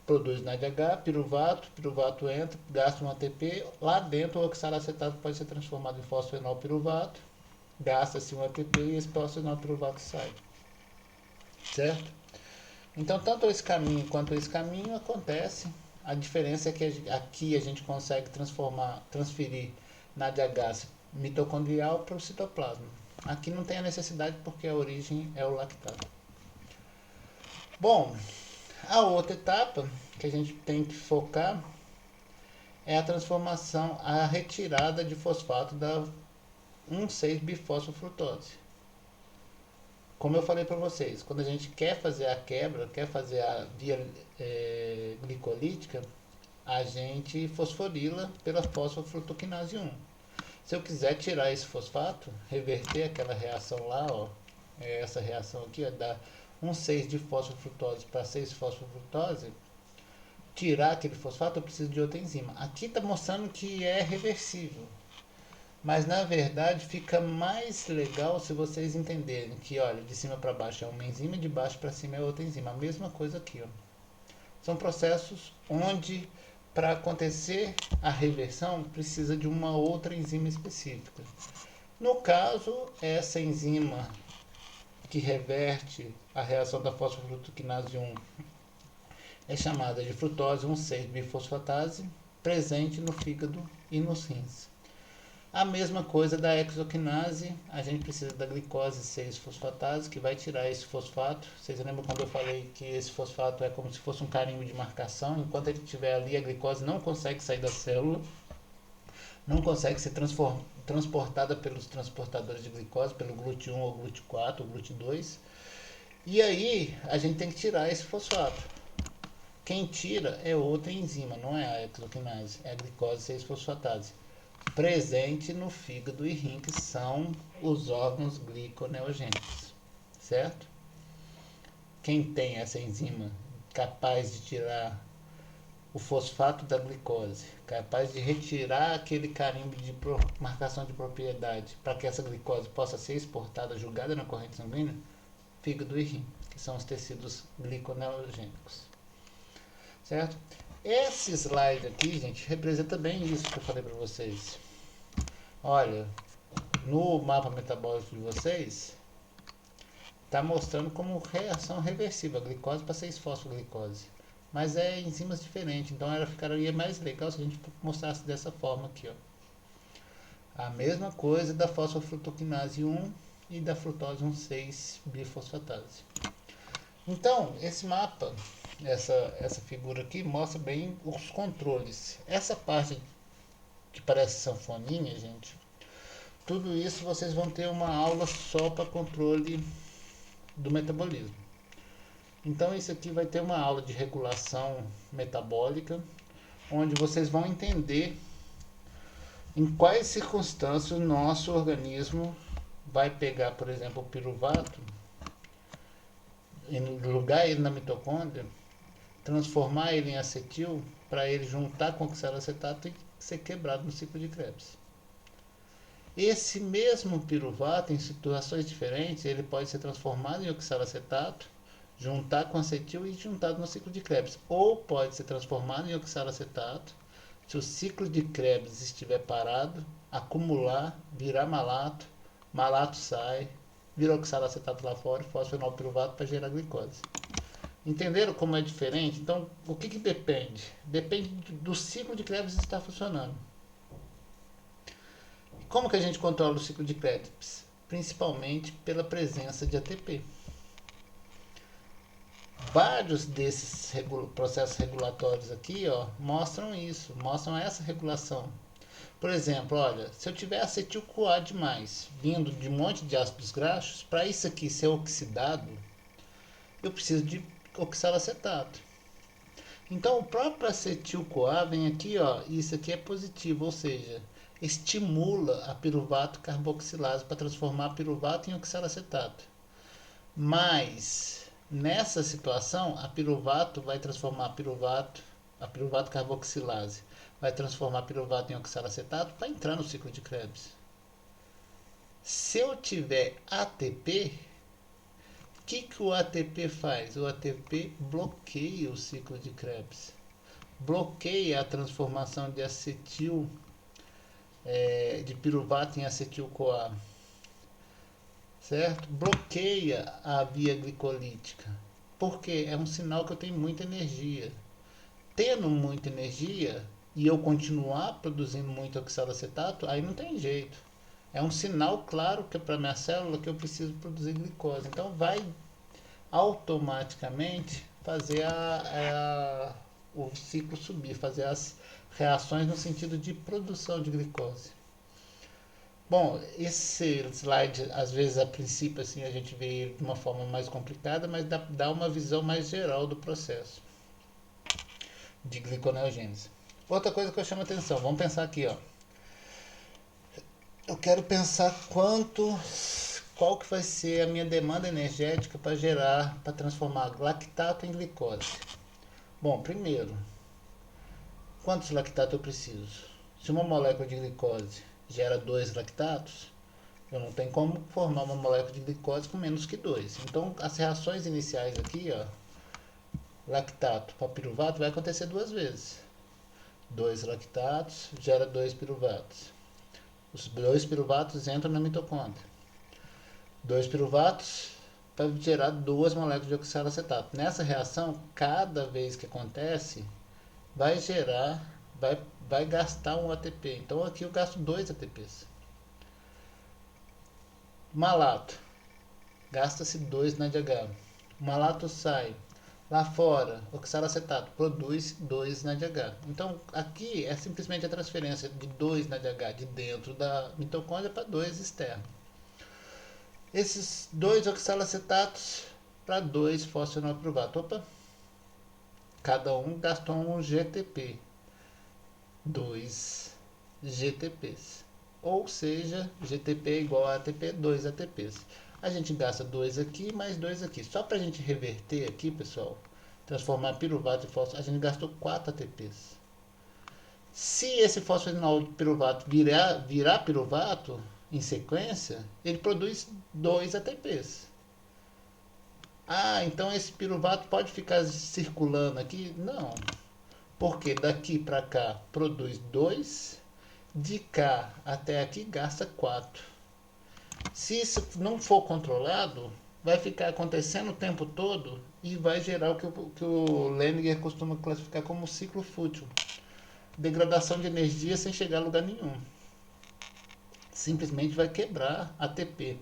produz NADH, piruvato entra, gasta um ATP, lá dentro o oxalacetato pode ser transformado em fosfenolpiruvato, gasta-se um ATP e esse fosfenolpiruvato sai. Certo? Então tanto esse caminho quanto esse caminho acontece. A diferença é que aqui a gente consegue transferir NADH mitocondrial para o citoplasma. Aqui não tem a necessidade porque a origem é o lactato. Bom, a outra etapa que a gente tem que focar é a transformação, a retirada de fosfato da 1,6-bifosfofrutose. Como eu falei para vocês, quando a gente quer fazer a quebra, quer fazer a via glicolítica, a gente fosforila pela fosfofrutoquinase 1. Se eu quiser tirar esse fosfato, reverter aquela reação lá, ó, essa reação aqui, ó, da 1,6 de fosfofrutose para 6 fosfofrutose, tirar aquele fosfato, eu preciso de outra enzima. Aqui está mostrando que é reversível. Mas na verdade fica mais legal se vocês entenderem que, olha, de cima para baixo é uma enzima, de baixo para cima é outra enzima. A mesma coisa aqui, ó. São processos onde, para acontecer a reversão, precisa de uma outra enzima específica. No caso, essa enzima que reverte a reação da fosfofrutoquinase 1 é chamada de frutose 1,6-bifosfatase, presente no fígado e nos rins. A mesma coisa da hexoquinase, a gente precisa da glicose 6-fosfatase, que vai tirar esse fosfato. Vocês lembram quando eu falei que esse fosfato é como se fosse um carimbo de marcação? Enquanto ele estiver ali, a glicose não consegue sair da célula, não consegue ser transportada pelos transportadores de glicose, pelo GLUT1 ou GLUT4 ou GLUT2. E aí, a gente tem que tirar esse fosfato. Quem tira é outra enzima, não é a hexoquinase, é a glicose 6-fosfatase. Presente no fígado e rim, que são os órgãos gliconeogênicos, certo? Quem tem essa enzima capaz de tirar o fosfato da glicose, capaz de retirar aquele carimbo de marcação de propriedade para que essa glicose possa ser exportada, julgada na corrente sanguínea, fígado e rim, que são os tecidos gliconeogênicos, certo? Esse slide aqui, gente, representa bem isso que eu falei para vocês. Olha, no mapa metabólico de vocês, está mostrando como reação reversível, a glicose para 6-fosfoglicose. Mas é enzimas diferentes, então ela ficaria mais legal se a gente mostrasse dessa forma aqui, ó. A mesma coisa da fosfofrutoquinase 1 e da frutose 1,6-bifosfatase. Então, esse mapa, essa figura aqui, mostra bem os controles. Essa parte que parece sanfoninha, gente, tudo isso vocês vão ter uma aula só para controle do metabolismo. Então, isso aqui vai ter uma aula de regulação metabólica, onde vocês vão entender em quais circunstâncias o nosso organismo vai pegar, por exemplo, o piruvato, lugar ele na mitocôndria, transformar ele em acetil para ele juntar com oxalacetato e ser quebrado no ciclo de Krebs. Esse mesmo piruvato, em situações diferentes, ele pode ser transformado em oxalacetato, juntar com acetil e juntado no ciclo de Krebs. Ou pode ser transformado em oxalacetato, se o ciclo de Krebs estiver parado, acumular, virar malato, malato sai, vira oxalacetato lá fora e fosfenolpiruvato para gerar glicose. Entenderam como é diferente? Então, o que depende? Depende do ciclo de Krebs estar funcionando. Como que a gente controla o ciclo de Krebs? Principalmente pela presença de ATP. Vários desses processos regulatórios aqui, ó, mostram isso, mostram essa regulação. Por exemplo, olha, se eu tiver acetil-CoA demais, vindo de um monte de ácidos graxos, para isso aqui ser oxidado, eu preciso de oxalacetato. Então, o próprio acetil-CoA vem aqui, ó, e isso aqui é positivo, ou seja, estimula a piruvato carboxilase para transformar piruvato em oxalacetato. Mas, nessa situação, a piruvato vai transformar a piruvato carboxilase vai transformar piruvato em oxalacetato para entrar no ciclo de Krebs. Se eu tiver ATP, o que o ATP faz? O ATP bloqueia o ciclo de Krebs. Bloqueia a transformação de acetil, de piruvato em acetil-CoA. Certo? Bloqueia a via glicolítica. Porque é um sinal que eu tenho muita energia. Tendo muita energia e eu continuar produzindo muito oxalacetato, aí não tem jeito. É um sinal claro que para minha célula que eu preciso produzir glicose. Então vai automaticamente fazer o ciclo subir, fazer as reações no sentido de produção de glicose. Bom, esse slide, às vezes, a princípio, assim, a gente vê ele de uma forma mais complicada, mas dá uma visão mais geral do processo de gliconeogênese. Outra coisa que eu chamo a atenção, vamos pensar aqui, ó. Eu quero pensar qual que vai ser a minha demanda energética para transformar lactato em glicose. Bom, primeiro, quantos lactatos eu preciso? Se uma molécula de glicose gera 2 lactatos, eu não tenho como formar uma molécula de glicose com menos que 2. Então, as reações iniciais aqui, ó, lactato para piruvato, vai acontecer 2 vezes. 2 lactatos gera 2 piruvatos. Os 2 piruvatos entram na mitocôndria. 2 piruvatos para gerar 2 moléculas de oxalacetato. Nessa reação, cada vez que acontece, vai gastar um ATP. Então aqui eu gasto 2 ATPs. Malato, gasta-se 2 NADH. O malato sai lá fora, oxalacetato produz 2 NADH. Então aqui é simplesmente a transferência de 2 NADH de dentro da mitocôndria para 2 externo. Esses 2 oxalacetatos para 2 fosfenolpiruvato. Opa! Cada um gastou um GTP. 2 GTPs. Ou seja, GTP é igual a ATP, 2 ATPs. A gente gasta 2 aqui, mais 2 aqui. Só para a gente reverter aqui, pessoal, transformar piruvato em fósforo, a gente gastou 4 ATPs. Se esse fosfenolpiruvato virar piruvato em sequência, ele produz 2 ATPs. Ah, então esse piruvato pode ficar circulando aqui? Não. Porque daqui para cá produz 2, de cá até aqui gasta 4. Se isso não for controlado, vai ficar acontecendo o tempo todo e vai gerar o que o Lehninger costuma classificar como ciclo fútil. Degradação de energia sem chegar a lugar nenhum. Simplesmente vai quebrar ATP.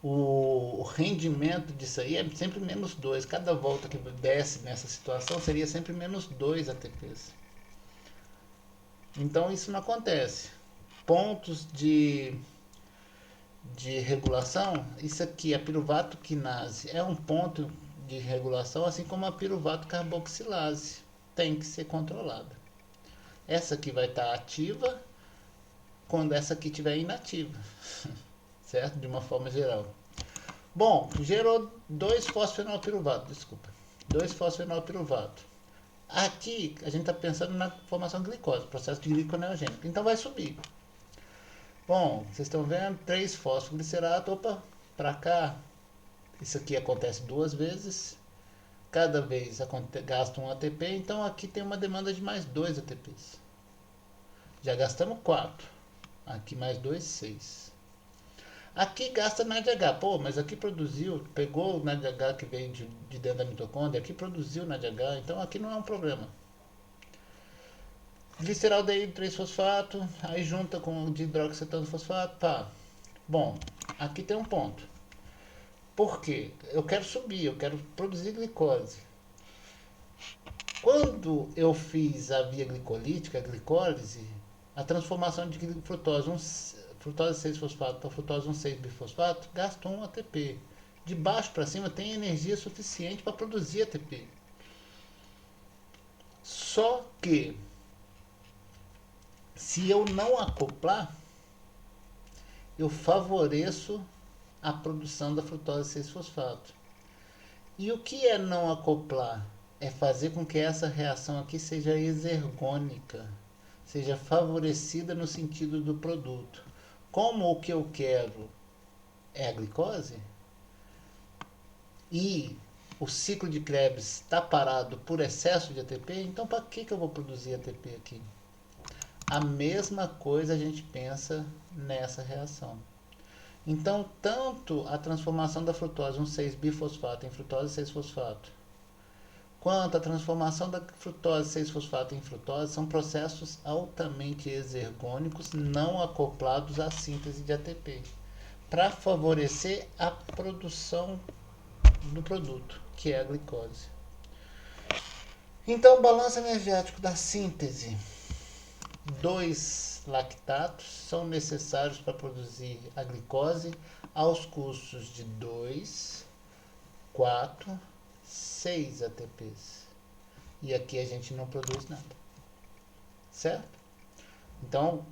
O rendimento disso aí é sempre menos 2. Cada volta que desce nessa situação seria sempre menos 2 ATPs. Então isso não acontece. Pontos de regulação, isso aqui, a piruvato quinase, é um ponto de regulação, assim como a piruvato carboxilase. Tem que ser controlada. Essa aqui vai estar ativa quando essa aqui estiver inativa. Certo? De uma forma geral. Bom, gerou 2 fosfenolpiruvato, desculpa. 2 fosfenolpiruvato. Aqui a gente está pensando na formação de glicose, processo de gliconeogênico. Então vai subir. Bom, vocês estão vendo 3 fosfoglicerato, opa, para cá. Isso aqui acontece 2 vezes. Cada vez gasta um ATP, então aqui tem uma demanda de mais 2 ATPs. Já gastamos 4. Aqui mais 2, 6. Aqui gasta NADH. Pô, mas aqui produziu, pegou o NADH que veio de dentro da mitocôndria, aqui produziu NADH, então aqui não é um problema. Gliceraldeído 3-fosfato, aí junta com dihidroxetano fosfato, pá. Bom, aqui tem um ponto. Por quê? Eu quero subir, eu quero produzir glicose. Quando eu fiz a via glicolítica, a glicólise, a transformação de frutose 6-fosfato para frutose 1,6-bifosfato gasta 1 ATP. De baixo para cima tem energia suficiente para produzir ATP. Só que se eu não acoplar, eu favoreço a produção da frutose 6-fosfato. E o que é não acoplar? É fazer com que essa reação aqui seja exergônica, seja favorecida no sentido do produto. Como o que eu quero é a glicose, e o ciclo de Krebs está parado por excesso de ATP, então para que eu vou produzir ATP aqui? A mesma coisa a gente pensa nessa reação. Então, tanto a transformação da frutose 1,6-bifosfato em frutose 6-fosfato, quanto a transformação da frutose 6-fosfato em frutose são processos altamente exergônicos não acoplados à síntese de ATP, para favorecer a produção do produto, que é a glicose. Então, o balanço energético da síntese, 2 lactatos são necessários para produzir a glicose aos custos de 2, 4, 6 ATPs. E aqui a gente não produz nada. Certo? Então,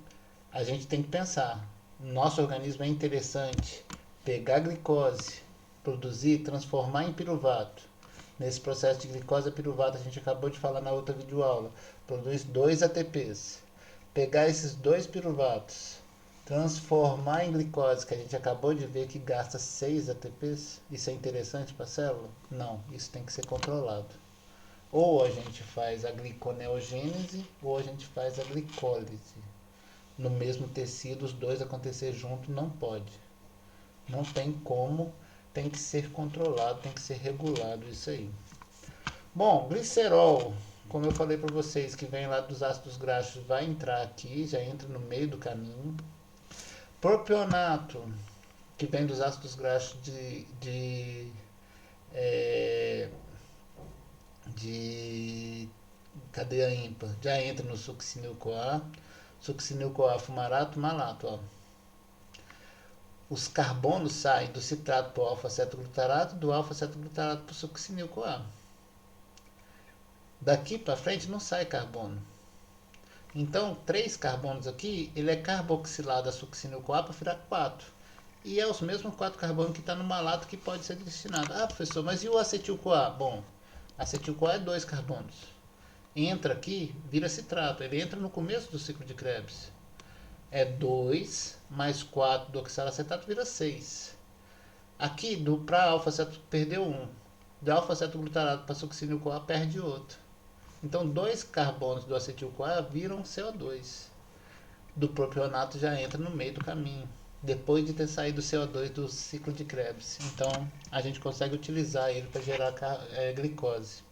a gente tem que pensar. Nosso organismo é interessante pegar a glicose, produzir, transformar em piruvato. Nesse processo de glicose a piruvato, a gente acabou de falar na outra videoaula, produz 2 ATPs. Pegar esses 2 piruvatos, transformar em glicose, que a gente acabou de ver que gasta 6 ATPs, isso é interessante para a célula? Não, isso tem que ser controlado. Ou a gente faz a gliconeogênese, ou a gente faz a glicólise. No mesmo tecido, os dois acontecer junto não pode. Não tem como, tem que ser controlado, tem que ser regulado isso aí. Bom, glicerol, como eu falei para vocês, que vem lá dos ácidos graxos, vai entrar aqui, já entra no meio do caminho. Propionato, que vem dos ácidos graxos de cadeia ímpar, já entra no succinil-CoA. Succinil-CoA fumarato, malato, ó. Os carbonos saem do citrato para o alfa-cetoglutarato, do alfa-cetoglutarato para o succinil-CoA. Daqui para frente não sai carbono. Então, 3 carbonos aqui, ele é carboxilado a succinil-CoA para virar 4. E é os mesmos 4 carbonos que está no malato que pode ser destinado. Ah, professor, mas e o acetil-CoA? Bom, acetil-CoA é 2 carbonos. Entra aqui, vira citrato. Ele entra no começo do ciclo de Krebs. É 2 mais 4 do oxalacetato vira 6. Aqui, para alfa-ceto, perdeu 1. De alfa-cetoglutarato para succinil-CoA, perde outro. Então, 2 carbonos do acetil-CoA viram CO2. Do propionato já entra no meio do caminho, depois de ter saído o CO2 do ciclo de Krebs. Então, a gente consegue utilizar ele para gerar glicose.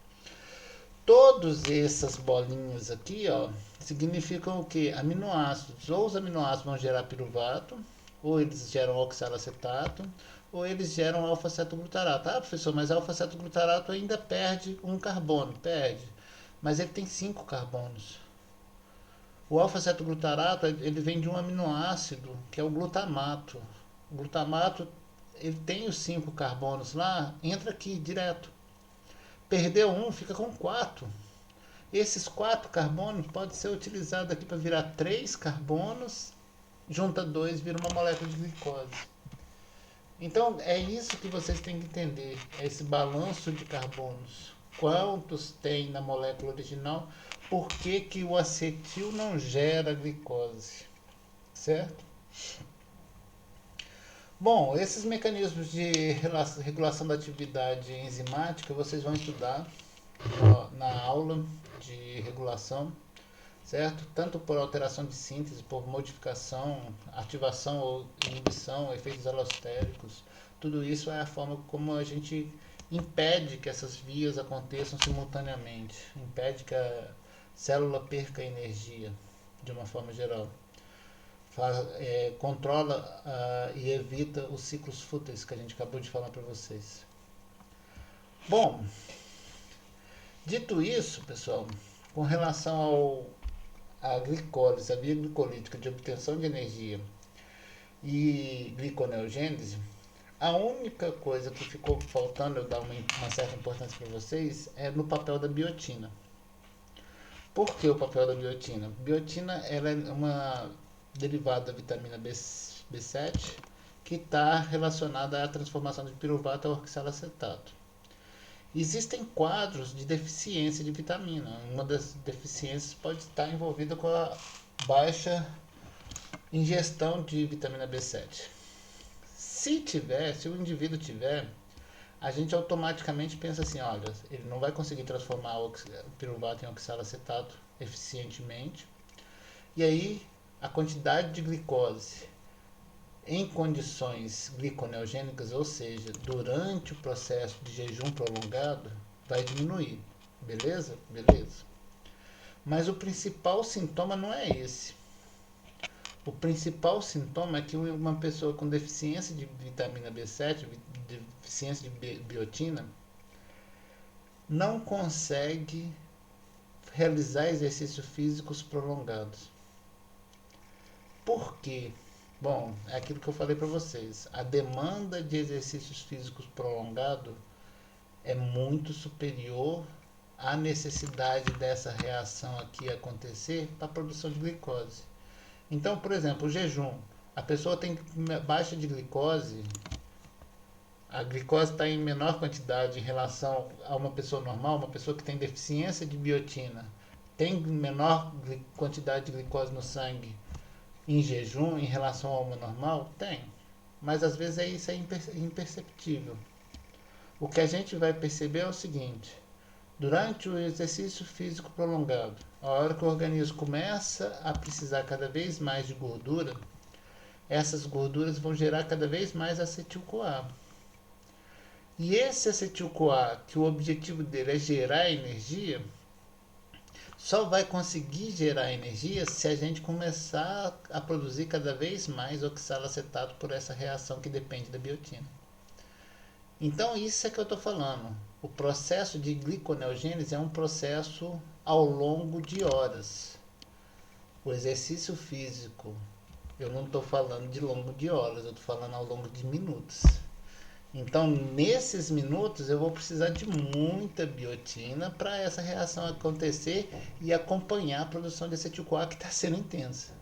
Todas essas bolinhas aqui, ó, significam o que? Aminoácidos. Ou os aminoácidos vão gerar piruvato, ou eles geram oxalacetato, ou eles geram alfa-cetoglutarato. Ah, professor, mas alfa-cetoglutarato ainda perde um carbono. Perde. Mas ele tem 5 carbonos. O alfa-cetoglutarato, ele vem de um aminoácido, que é o glutamato. O glutamato, ele tem os 5 carbonos lá, entra aqui direto. Perdeu um, fica com 4. Esses 4 carbonos podem ser utilizados aqui para virar 3 carbonos, junta 2, vira uma molécula de glicose. Então, é isso que vocês têm que entender, é esse balanço de carbonos. Quantos tem na molécula original? Por que que o acetil não gera glicose? Certo? Bom, esses mecanismos de regulação da atividade enzimática vocês vão estudar na aula de regulação, certo? Tanto por alteração de síntese, por modificação, ativação ou inibição, efeitos alostéricos, tudo isso é a forma como a gente impede que essas vias aconteçam simultaneamente, impede que a célula perca energia de uma forma geral. Controla e evita os ciclos fúteis que a gente acabou de falar para vocês. Bom, dito isso, pessoal, com relação à glicólise, a via glicolítica de obtenção de energia e gliconeogênese, a única coisa que ficou faltando eu dar uma certa importância para vocês é no papel da biotina. Por que o papel da biotina? Biotina ela é uma derivada da vitamina B7 que está relacionada à transformação de piruvato a oxalacetato. Existem quadros de deficiência de vitamina. Uma das deficiências pode estar envolvida com a baixa ingestão de vitamina B7. Se o indivíduo tiver, a gente automaticamente pensa assim, olha, ele não vai conseguir transformar o piruvato em oxalacetato eficientemente. E aí, a quantidade de glicose em condições gliconeogênicas, ou seja, durante o processo de jejum prolongado, vai diminuir. Beleza? Beleza. Mas o principal sintoma não é esse. O principal sintoma é que uma pessoa com deficiência de vitamina B7, deficiência de biotina, não consegue realizar exercícios físicos prolongados. Por quê? Bom, é aquilo que eu falei para vocês. A demanda de exercícios físicos prolongado é muito superior à necessidade dessa reação aqui acontecer para a produção de glicose. Então, por exemplo, o jejum. A pessoa tem baixa de glicose, a glicose está em menor quantidade em relação a uma pessoa normal, uma pessoa que tem deficiência de biotina, tem menor quantidade de glicose no sangue em jejum em relação a uma normal? Tem. Mas às vezes isso é imperceptível. O que a gente vai perceber é o seguinte: durante o exercício físico prolongado, a hora que o organismo começa a precisar cada vez mais de gordura, essas gorduras vão gerar cada vez mais acetil-CoA. E esse acetil-CoA, que o objetivo dele é gerar energia, só vai conseguir gerar energia se a gente começar a produzir cada vez mais oxalacetato por essa reação que depende da biotina. Então isso é que eu estou falando. O processo de gliconeogênese é um processo ao longo de horas. O exercício físico, eu não estou falando de longo de horas, eu estou falando ao longo de minutos. Então, nesses minutos, eu vou precisar de muita biotina para essa reação acontecer e acompanhar a produção de acetil-CoA que está sendo intensa.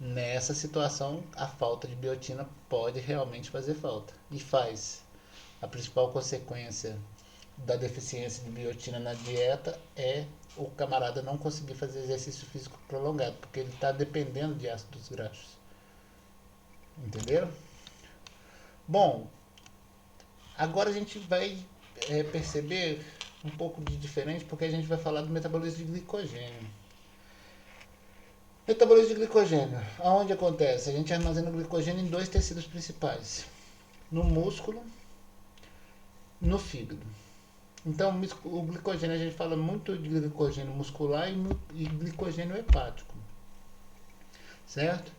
Nessa situação, a falta de biotina pode realmente fazer falta. E faz. A principal consequência da deficiência de biotina na dieta é o camarada não conseguir fazer exercício físico prolongado, porque ele está dependendo de ácidos graxos. Entenderam? Bom, agora a gente vai perceber um pouco de diferente, porque a gente vai falar do metabolismo de glicogênio. Metabolismo de glicogênio, aonde acontece? A gente armazena o glicogênio em dois tecidos principais: no músculo, no fígado. Então, o glicogênio, a gente fala muito de glicogênio muscular e glicogênio hepático, certo?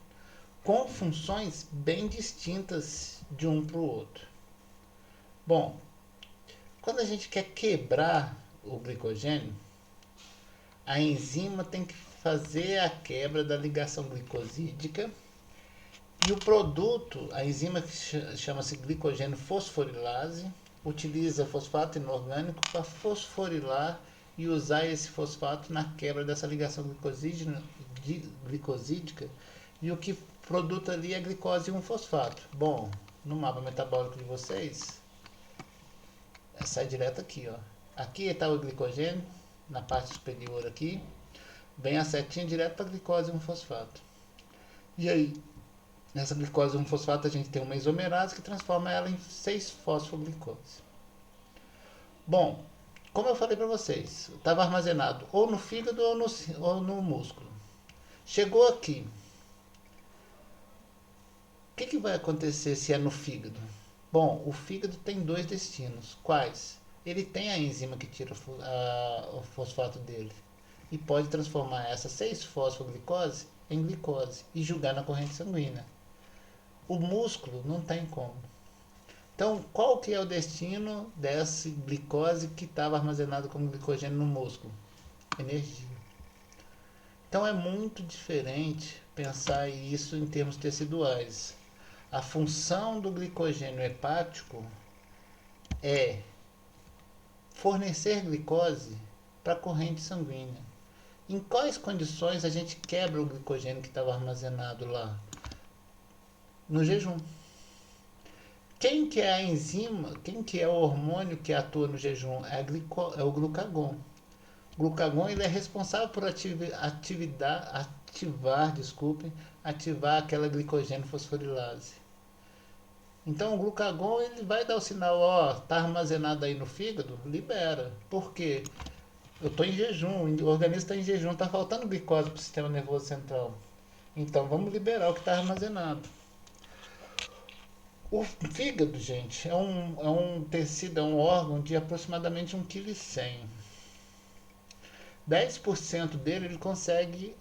Com funções bem distintas de um para o outro. Bom, quando a gente quer quebrar o glicogênio, a enzima tem que fazer a quebra da ligação glicosídica e o produto, a enzima que chama-se glicogênio fosforilase, utiliza fosfato inorgânico para fosforilar e usar esse fosfato na quebra dessa ligação glicosídica, e o que produto ali é glicose e um fosfato. Bom, no mapa metabólico de vocês, sai direto aqui, ó. Aqui está o glicogênio, na parte superior aqui, vem a setinha direto para a glicose e um fosfato. E aí, nessa glicose e um fosfato a gente tem uma isomerase que transforma ela em 6-fosfoglicose. Bom, como eu falei para vocês, estava armazenado ou no fígado ou no músculo. Chegou aqui. O que vai acontecer se é no fígado? Bom, o fígado tem dois destinos. Quais? Ele tem a enzima que tira o fosfato dele e pode transformar essa 6-fosfoglicose em glicose e jogar na corrente sanguínea. O músculo não tem como. Então, qual que é o destino dessa glicose que estava armazenada como glicogênio no músculo? Energia. Então, é muito diferente pensar isso em termos teciduais. A função do glicogênio hepático é fornecer glicose para a corrente sanguínea. Em quais condições a gente quebra o glicogênio que estava armazenado lá? No jejum. Quem que é a enzima, quem que é o hormônio que atua no jejum? É o glucagon. O glucagon ele é responsável por ativar aquela glicogênio fosforilase. Então o glucagon ele vai dar o sinal, ó, tá armazenado aí no fígado, libera. Por quê? Eu estou em jejum, o organismo está em jejum, está faltando glicose para o sistema nervoso central. Então vamos liberar o que está armazenado. O fígado, gente, é um tecido, é um órgão de aproximadamente 1,1 kg. 10% dele ele consegue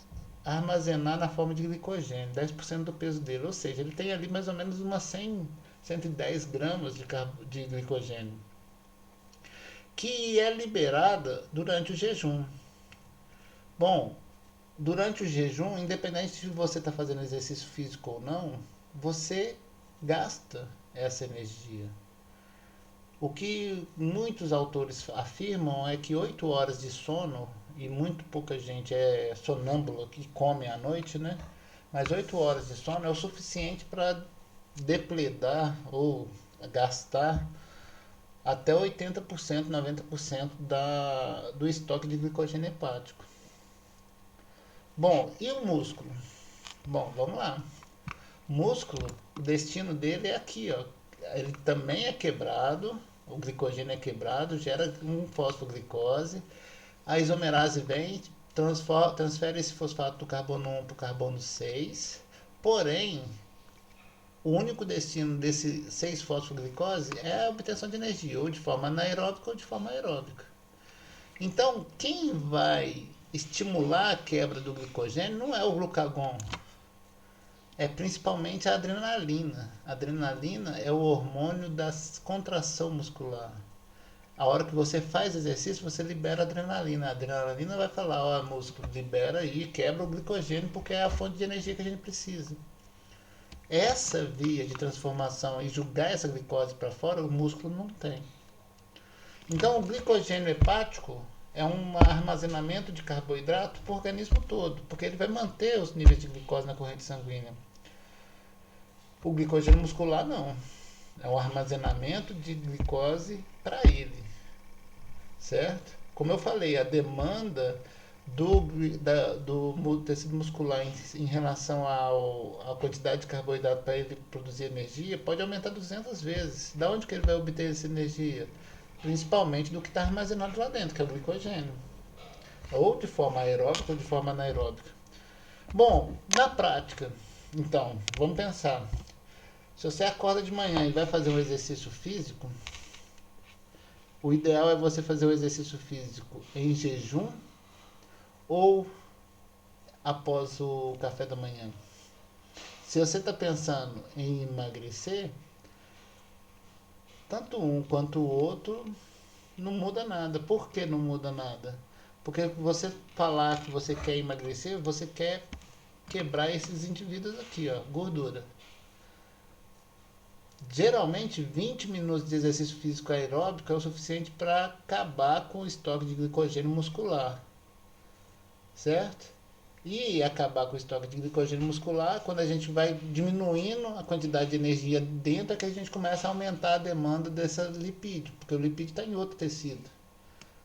armazenar na forma de glicogênio, 10% do peso dele, ou seja, ele tem ali mais ou menos umas 100, 110 gramas de glicogênio, que é liberada durante o jejum. Bom, durante o jejum, independente se você está fazendo exercício físico ou não, você gasta essa energia. O que muitos autores afirmam é que 8 horas de sono, e muito pouca gente é sonâmbula que come à noite, né? Mas 8 horas de sono é o suficiente para depledar ou gastar até 80%, 90% do estoque de glicogênio hepático. Bom, e o músculo? Bom, vamos lá. Músculo, o destino dele é aqui, ó. Ele também é quebrado, o glicogênio é quebrado, gera um fosfoglicose. A isomerase vem, transfere esse fosfato do carbono 1 para o carbono 6. Porém, o único destino desse 6-fosfoglicose é a obtenção de energia, ou de forma anaeróbica ou de forma aeróbica. Então, quem vai estimular a quebra do glicogênio não é o glucagon, é principalmente a adrenalina. A adrenalina é o hormônio da contração muscular. A hora que você faz exercício, você libera adrenalina. A adrenalina vai falar, ó, músculo, libera aí, quebra o glicogênio, porque é a fonte de energia que a gente precisa. Essa via de transformação e jogar essa glicose para fora, o músculo não tem. Então, o glicogênio hepático é um armazenamento de carboidrato para o organismo todo, porque ele vai manter os níveis de glicose na corrente sanguínea. O glicogênio muscular não. É um armazenamento de glicose para ele, certo? Como eu falei, a demanda do tecido muscular em relação à quantidade de carboidrato para ele produzir energia pode aumentar 200 vezes. Da onde que ele vai obter essa energia? Principalmente do que está armazenado lá dentro, que é o glicogênio. Ou de forma aeróbica ou de forma anaeróbica. Bom, na prática, então, vamos pensar. Se você acorda de manhã e vai fazer um exercício físico, o ideal é você fazer o exercício físico em jejum ou após o café da manhã. Se você está pensando em emagrecer, tanto um quanto o outro não muda nada. Por que não muda nada? Porque você falar que você quer emagrecer, você quer quebrar esses indivíduos aqui, ó, gordura. Geralmente 20 minutos de exercício físico aeróbico é o suficiente para acabar com o estoque de glicogênio muscular, certo? E acabar com o estoque de glicogênio muscular, quando a gente vai diminuindo a quantidade de energia dentro, é que a gente começa a aumentar a demanda desse lipídio, porque o lipídio está em outro tecido,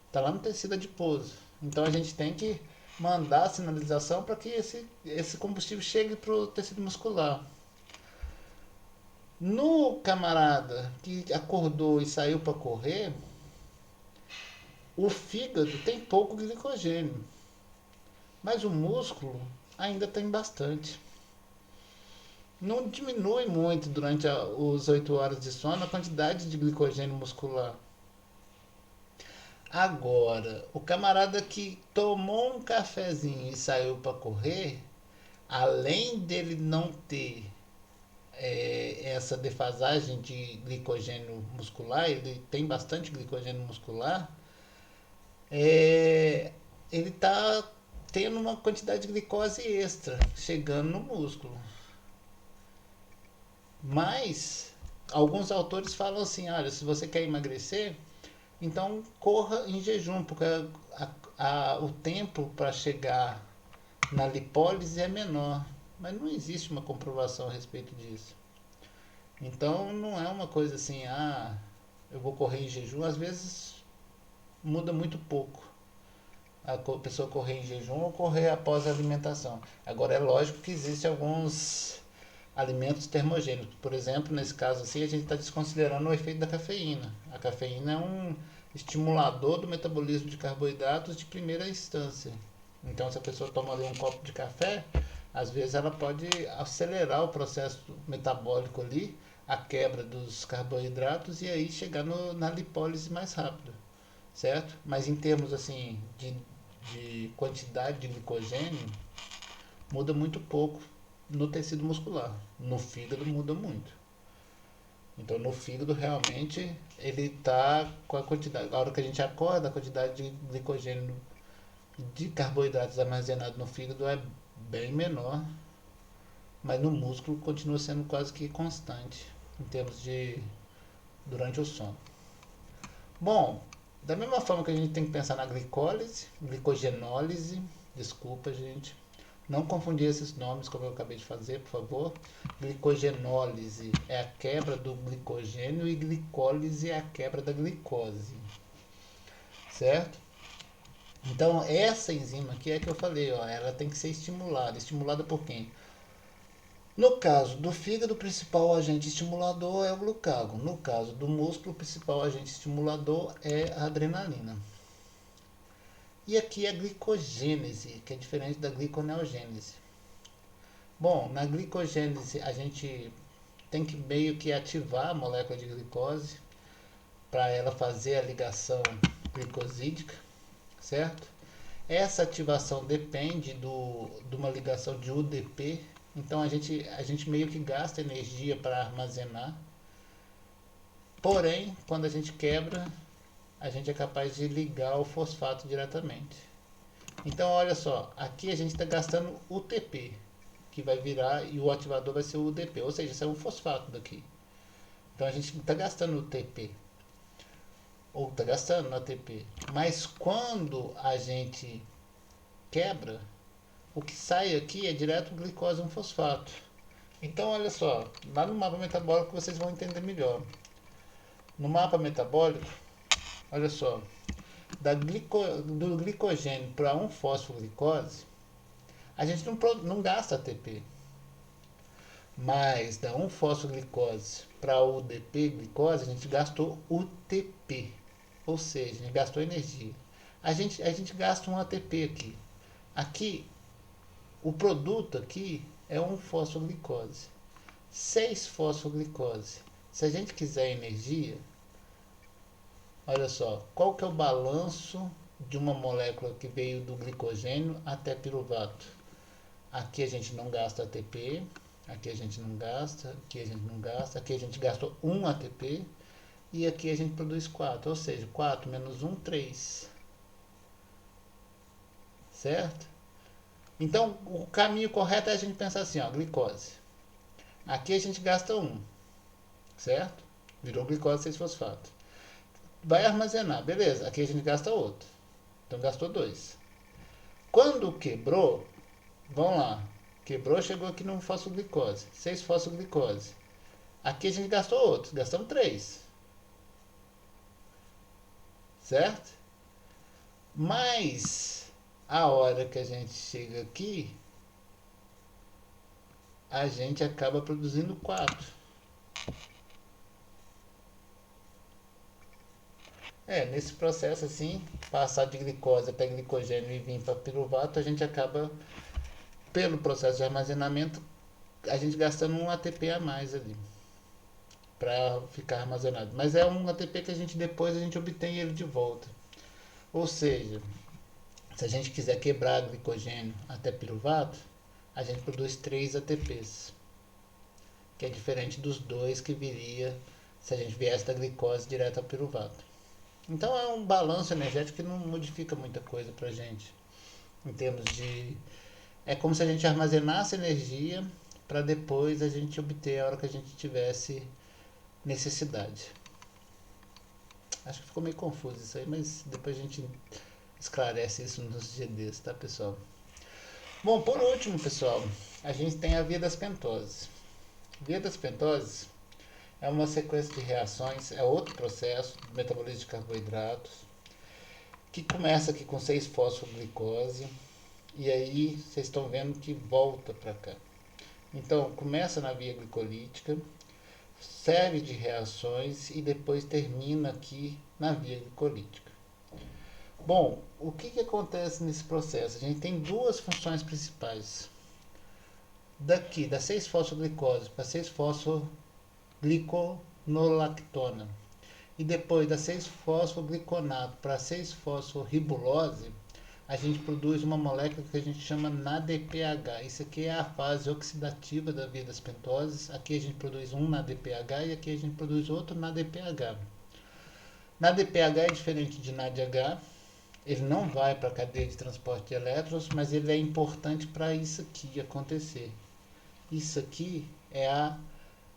está lá no tecido adiposo. Então a gente tem que mandar a sinalização para que esse combustível chegue para o tecido muscular. No camarada que acordou e saiu para correr, o fígado tem pouco glicogênio, mas o músculo ainda tem bastante. Não diminui muito durante os 8 horas de sono a quantidade de glicogênio muscular. Agora, o camarada que tomou um cafezinho e saiu para correr, além dele não ter essa defasagem de glicogênio muscular, ele tem bastante glicogênio muscular, ele está tendo uma quantidade de glicose extra chegando no músculo. Mas alguns autores falam assim, olha, se você quer emagrecer, então corra em jejum, porque o tempo para chegar na lipólise é menor. Mas não existe uma comprovação a respeito disso. Então não é uma coisa assim, eu vou correr em jejum. Às vezes muda muito pouco a pessoa correr em jejum ou correr após a alimentação. Agora é lógico que existem alguns alimentos termogênicos. Por exemplo, nesse caso assim, a gente está desconsiderando o efeito da cafeína. A cafeína é um estimulador do metabolismo de carboidratos de primeira instância. Então, se a pessoa toma ali um copo de café, às vezes ela pode acelerar o processo metabólico ali, a quebra dos carboidratos e aí chegar na lipólise mais rápido, certo? Mas em termos assim de de quantidade de glicogênio muda muito pouco no tecido muscular. No fígado muda muito. Então no fígado realmente ele está com a quantidade, a hora que a gente acorda, a quantidade de glicogênio de carboidratos armazenados no fígado é bem menor, mas no músculo continua sendo quase que constante em termos de durante o sono. Bom, da mesma forma que a gente tem que pensar na glicólise, glicogenólise, desculpa gente, não confundir esses nomes como eu acabei de fazer, por favor. Glicogenólise é a quebra do glicogênio e glicólise é a quebra da glicose, certo? Então essa enzima aqui é que eu falei, ó, ela tem que ser estimulada. Estimulada por quem? No caso do fígado, o principal agente estimulador é o glucagon. No caso do músculo, o principal agente estimulador é a adrenalina. E aqui é a glicogênese, que é diferente da gliconeogênese. Bom, na glicogênese a gente tem que meio que ativar a molécula de glicose para ela fazer a ligação glicosídica, certo? Essa ativação depende de uma ligação de UDP, então a gente meio que gasta energia para armazenar, porém, quando a gente quebra, a gente é capaz de ligar o fosfato diretamente. Então, olha só, aqui a gente está gastando UTP, que vai virar e o ativador vai ser o UDP, ou seja, isso é um fosfato daqui. Então a gente está gastando UTP, ou está gastando ATP. Mas quando a gente quebra, o que sai aqui é direto glicose 1-fosfato. Então, olha só, lá no mapa metabólico vocês vão entender melhor. No mapa metabólico, olha só, do glicogênio para 1-fosfoglicose, a gente não gasta ATP. Mas da 1-fosfoglicose para UDP glicose, a gente gastou UTP. Ou seja, a gente gastou energia. A gente gasta um ATP aqui. Aqui, o produto aqui é 1-fosfoglicose. 6-fosfoglicose. Se a gente quiser energia, olha só, qual que é o balanço de uma molécula que veio do glicogênio até piruvato? Aqui a gente não gasta ATP, aqui a gente não gasta, aqui a gente não gasta, aqui a gente gastou 1 ATP e aqui a gente produz 4, ou seja, 4 menos 1, 3. Certo? Então, o caminho correto é a gente pensar assim, ó, glicose. Aqui a gente gasta 1, certo? Virou glicose 6-fosfato. Vai armazenar, beleza. Aqui a gente gasta outro. Então gastou 2. Quando quebrou, vamos lá. Quebrou, chegou aqui no fosfoglicose. 6-fosfoglicose. Aqui a gente gastou outro. Gastamos 3. Certo? Mas a hora que a gente chega aqui, a gente acaba produzindo 4. Nesse processo assim, passar de glicose até glicogênio e vir para piruvato, a gente acaba, pelo processo de armazenamento, a gente gastando um ATP a mais ali para ficar armazenado. Mas é um ATP que a gente depois a gente obtém ele de volta. Ou seja, se a gente quiser quebrar glicogênio até piruvato, a gente produz 3 ATPs, que é diferente dos 2 que viria se a gente viesse da glicose direto ao piruvato. Então é um balanço energético que não modifica muita coisa pra gente. Em termos de. É como se a gente armazenasse energia para depois a gente obter a hora que a gente tivesse necessidade. Acho que ficou meio confuso isso aí, mas depois a gente esclarece isso nos GDs, tá pessoal? Bom, por último, pessoal, a gente tem a via das pentoses. Via das pentoses é uma sequência de reações, é outro processo do metabolismo de carboidratos, que começa aqui com 6-fosfoglicose, e aí vocês estão vendo que volta para cá. Então, começa na via glicolítica, série de reações e depois termina aqui na via glicolítica. Bom, o que acontece nesse processo? A gente tem duas funções principais. Daqui, da 6-fosfoglicose para 6-fosfogliconolactona e depois da 6-fosfogliconato para 6-fosforibulose, a gente produz uma molécula que a gente chama NADPH. Isso aqui é a fase oxidativa da via das pentoses. Aqui a gente produz um NADPH e aqui a gente produz outro NADPH. NADPH é diferente de NADH. Ele não vai para a cadeia de transporte de elétrons, mas ele é importante para isso aqui acontecer. Isso aqui é a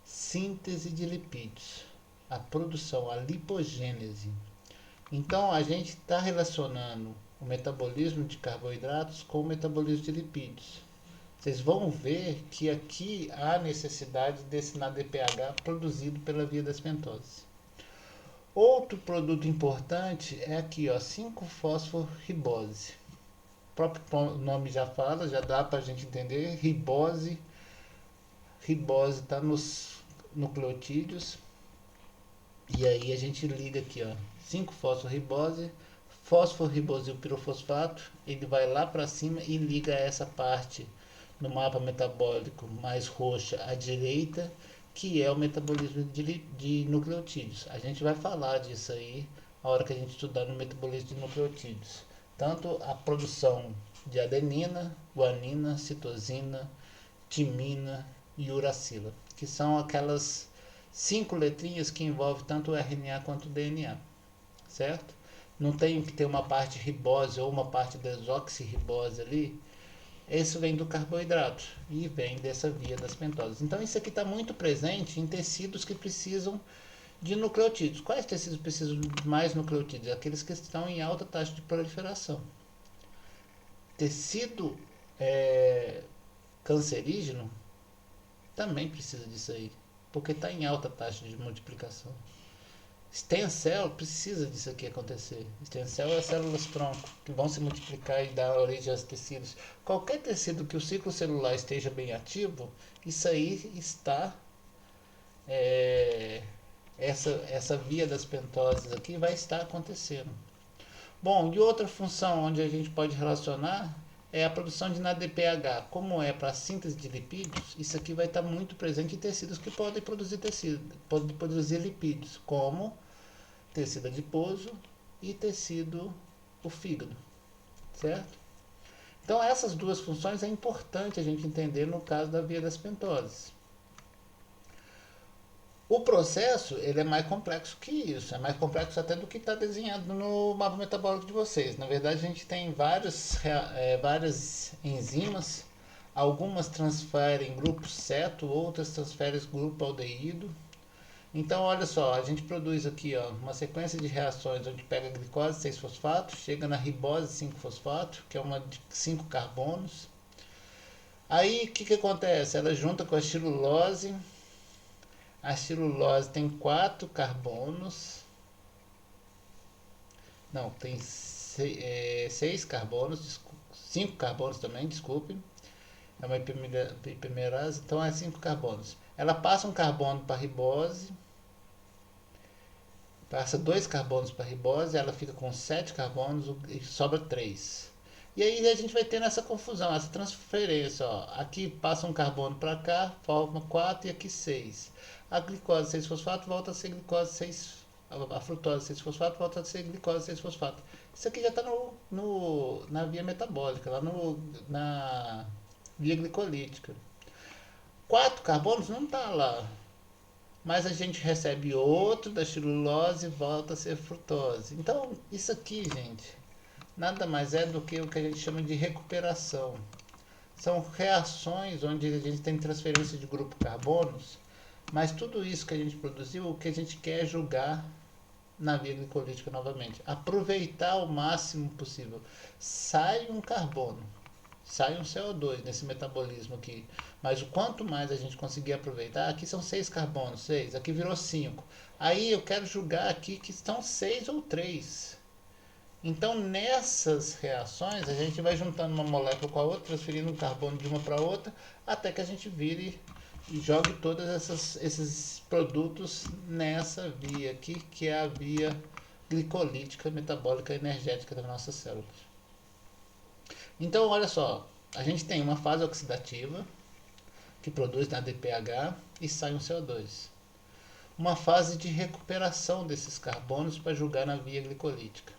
síntese de lipídios, a produção, a lipogênese. Então, a gente está relacionando o metabolismo de carboidratos com o metabolismo de lipídios. Vocês vão ver que aqui há necessidade desse NADPH produzido pela via das pentoses. Outro produto importante é aqui, ó, 5-fosforribose. O próprio nome já fala, já dá para a gente entender. Ribose está nos nucleotídeos. E aí a gente liga aqui, ó, 5-fosforribose, fosforribosil pirofosfato, ele vai lá para cima e liga essa parte no mapa metabólico mais roxa à direita, que é o metabolismo de nucleotídeos. A gente vai falar disso aí a hora que a gente estudar no metabolismo de nucleotídeos. Tanto a produção de adenina, guanina, citosina, timina e uracila, que são aquelas 5 letrinhas que envolvem tanto o RNA quanto o DNA, certo? Não tem que ter uma parte ribose ou uma parte desoxirribose ali. Isso vem do carboidrato e vem dessa via das pentoses. Então isso aqui está muito presente em tecidos que precisam de nucleotídeos. Quais tecidos precisam de mais nucleotídeos? Aqueles que estão em alta taxa de proliferação. Tecido cancerígeno também precisa disso aí, porque está em alta taxa de multiplicação. Stem cell precisa disso aqui acontecer. Stem cell é células tronco que vão se multiplicar e dar origem aos tecidos. Qualquer tecido que o ciclo celular esteja bem ativo, isso aí está essa via das pentoses aqui vai estar acontecendo. Bom, e outra função onde a gente pode relacionar é a produção de NADPH. Como é para a síntese de lipídios, isso aqui vai estar muito presente em tecidos que podem produzir lipídios, como tecido adiposo e tecido o fígado, certo? Então essas duas funções é importante a gente entender no caso da via das pentoses. O processo ele é mais complexo que isso, é mais complexo até do que está desenhado no mapa metabólico de vocês. Na verdade, a gente tem várias enzimas, algumas transferem grupo ceto, outras transferem grupo aldeído. Então, olha só, a gente produz aqui ó, uma sequência de reações onde pega a glicose 6-fosfato, chega na ribose 5-fosfato, que é uma de 5 carbonos. Aí, o que acontece? Ela junta com a xilulose. A xilulose tem 4 carbonos. Não, tem 6 carbonos, 5 carbonos também, desculpe. É uma hipermerase, então é 5 carbonos. Ela passa um carbono para a ribose, passa 2 carbonos para a ribose, ela fica com 7 carbonos e sobra 3. E aí a gente vai tendo essa confusão, essa transferência. Ó. Aqui passa um carbono para cá, forma 4 e aqui 6. A glicose 6-fosfato volta a ser glicose 6, a frutose 6-fosfato volta a ser glicose 6-fosfato. Isso aqui já está na via metabólica, lá na via glicolítica. 4 carbonos não está lá, mas a gente recebe outro da xilulose e volta a ser frutose. Então, isso aqui, gente, nada mais é do que o que a gente chama de recuperação. São reações onde a gente tem transferência de grupo carbonos, mas tudo isso que a gente produziu, o que a gente quer é jogar na via glicolítica novamente. Aproveitar o máximo possível. Sai um carbono, sai um CO2 nesse metabolismo aqui. Mas o quanto mais a gente conseguir aproveitar, aqui são 6 carbonos, 6, aqui virou 5. Aí eu quero jogar aqui que estão 6 ou 3. Então nessas reações a gente vai juntando uma molécula com a outra, transferindo um carbono de uma para outra, até que a gente vire e jogue todos esses produtos nessa via aqui, que é a via glicolítica, metabólica, energética das nossas células. Então, olha só, a gente tem uma fase oxidativa, que produz NADPH e sai um CO2. Uma fase de recuperação desses carbonos para jogar na via glicolítica.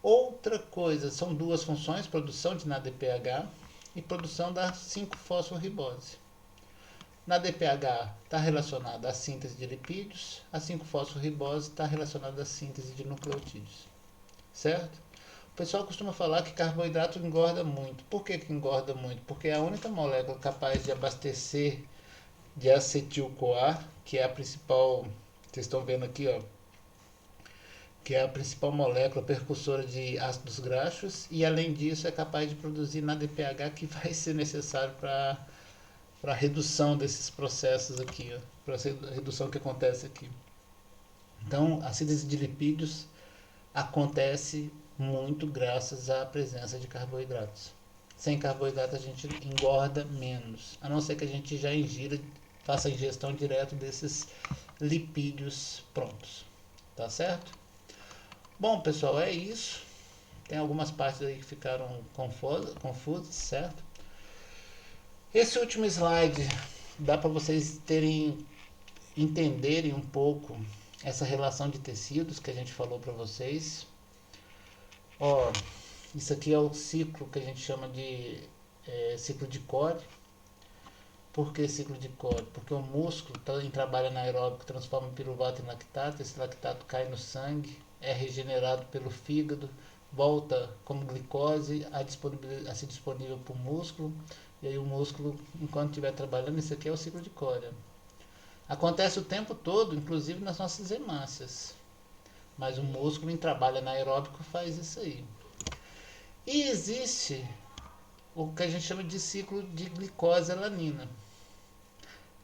Outra coisa, são duas funções, produção de NADPH e produção da 5-fosforribose. NADPH está relacionada à síntese de lipídios, a 5-fosforribose está relacionada à síntese de nucleotídeos, certo? O pessoal costuma falar que carboidrato engorda muito. Por que engorda muito? Porque é a única molécula capaz de abastecer de acetil-CoA, que é a principal, vocês estão vendo aqui, ó, que é a principal molécula precursora de ácidos graxos, e além disso é capaz de produzir NADPH, que vai ser necessário para a redução desses processos aqui, para a redução que acontece aqui. Então, a síntese de lipídios acontece muito graças à presença de carboidratos. Sem carboidrato a gente engorda menos, a não ser que a gente já ingira, faça a ingestão direto desses lipídios prontos. Tá certo? Bom, pessoal, é isso. Tem algumas partes aí que ficaram confusas, certo? Esse último slide dá para vocês entenderem um pouco essa relação de tecidos que a gente falou para vocês. Ó, isso aqui é o ciclo que a gente chama de ciclo de Cori. Por que ciclo de Cori? Porque o músculo trabalha anaeróbico, transforma piruvato em lactato, esse lactato cai no sangue, é regenerado pelo fígado, volta como glicose a ser disponível para o músculo, e aí o músculo, enquanto estiver trabalhando, isso aqui é o ciclo de Cori. Acontece o tempo todo, inclusive nas nossas hemácias, mas o músculo em trabalho anaeróbico faz isso aí. E existe o que a gente chama de ciclo de glicose-alanina,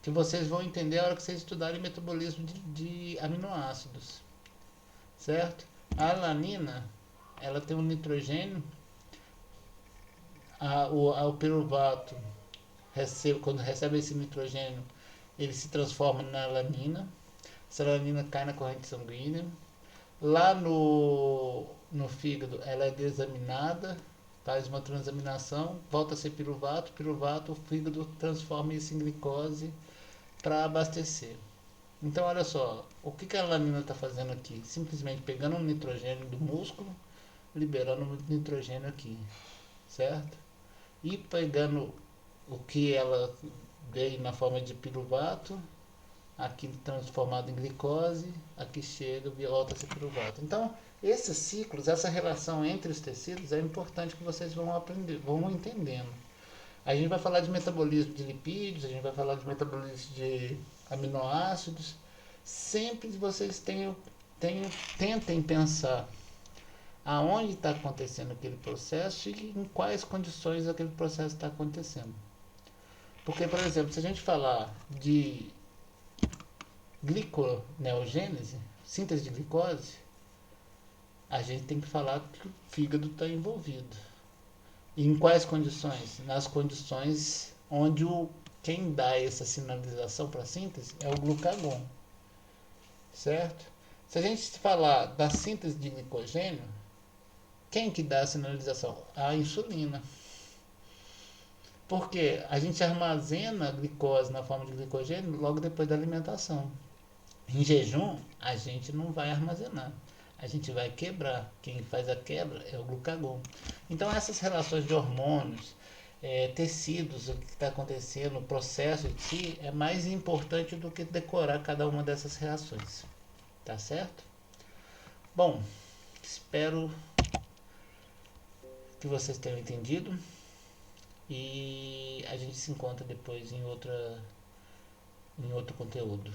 que vocês vão entender a hora que vocês estudarem metabolismo de aminoácidos, certo? A alanina, ela tem um nitrogênio, o piruvato, quando recebe esse nitrogênio, ele se transforma na alanina, essa alanina cai na corrente sanguínea, lá no fígado ela é desaminada, faz uma transaminação, volta a ser piruvato, o fígado transforma isso em glicose para abastecer. Então, olha só, o que a alanina está fazendo aqui? Simplesmente pegando o nitrogênio do músculo, liberando o nitrogênio aqui, certo? E pegando o que ela veio na forma de piruvato, aqui transformado em glicose, aqui chega e volta a ser piruvato. Então, esses ciclos, essa relação entre os tecidos é importante que vocês vão aprender, vão entendendo. A gente vai falar de metabolismo de lipídios, a gente vai falar de metabolismo de aminoácidos. Sempre vocês tentem pensar aonde está acontecendo aquele processo e em quais condições aquele processo está acontecendo. Porque, por exemplo, se a gente falar de gliconeogênese, síntese de glicose, a gente tem que falar que o fígado está envolvido. E em quais condições? Nas condições onde quem dá essa sinalização para a síntese é o glucagon, certo? Se a gente falar da síntese de glicogênio, quem que dá a sinalização? A insulina. Porque a gente armazena a glicose na forma de glicogênio logo depois da alimentação. Em jejum, a gente não vai armazenar. A gente vai quebrar. Quem faz a quebra é o glucagon. Então, essas relações de hormônios, tecidos, o que está acontecendo, o processo em si, é mais importante do que decorar cada uma dessas reações. Tá certo? Bom, espero que vocês tenham entendido. E a gente se encontra depois em outro conteúdo.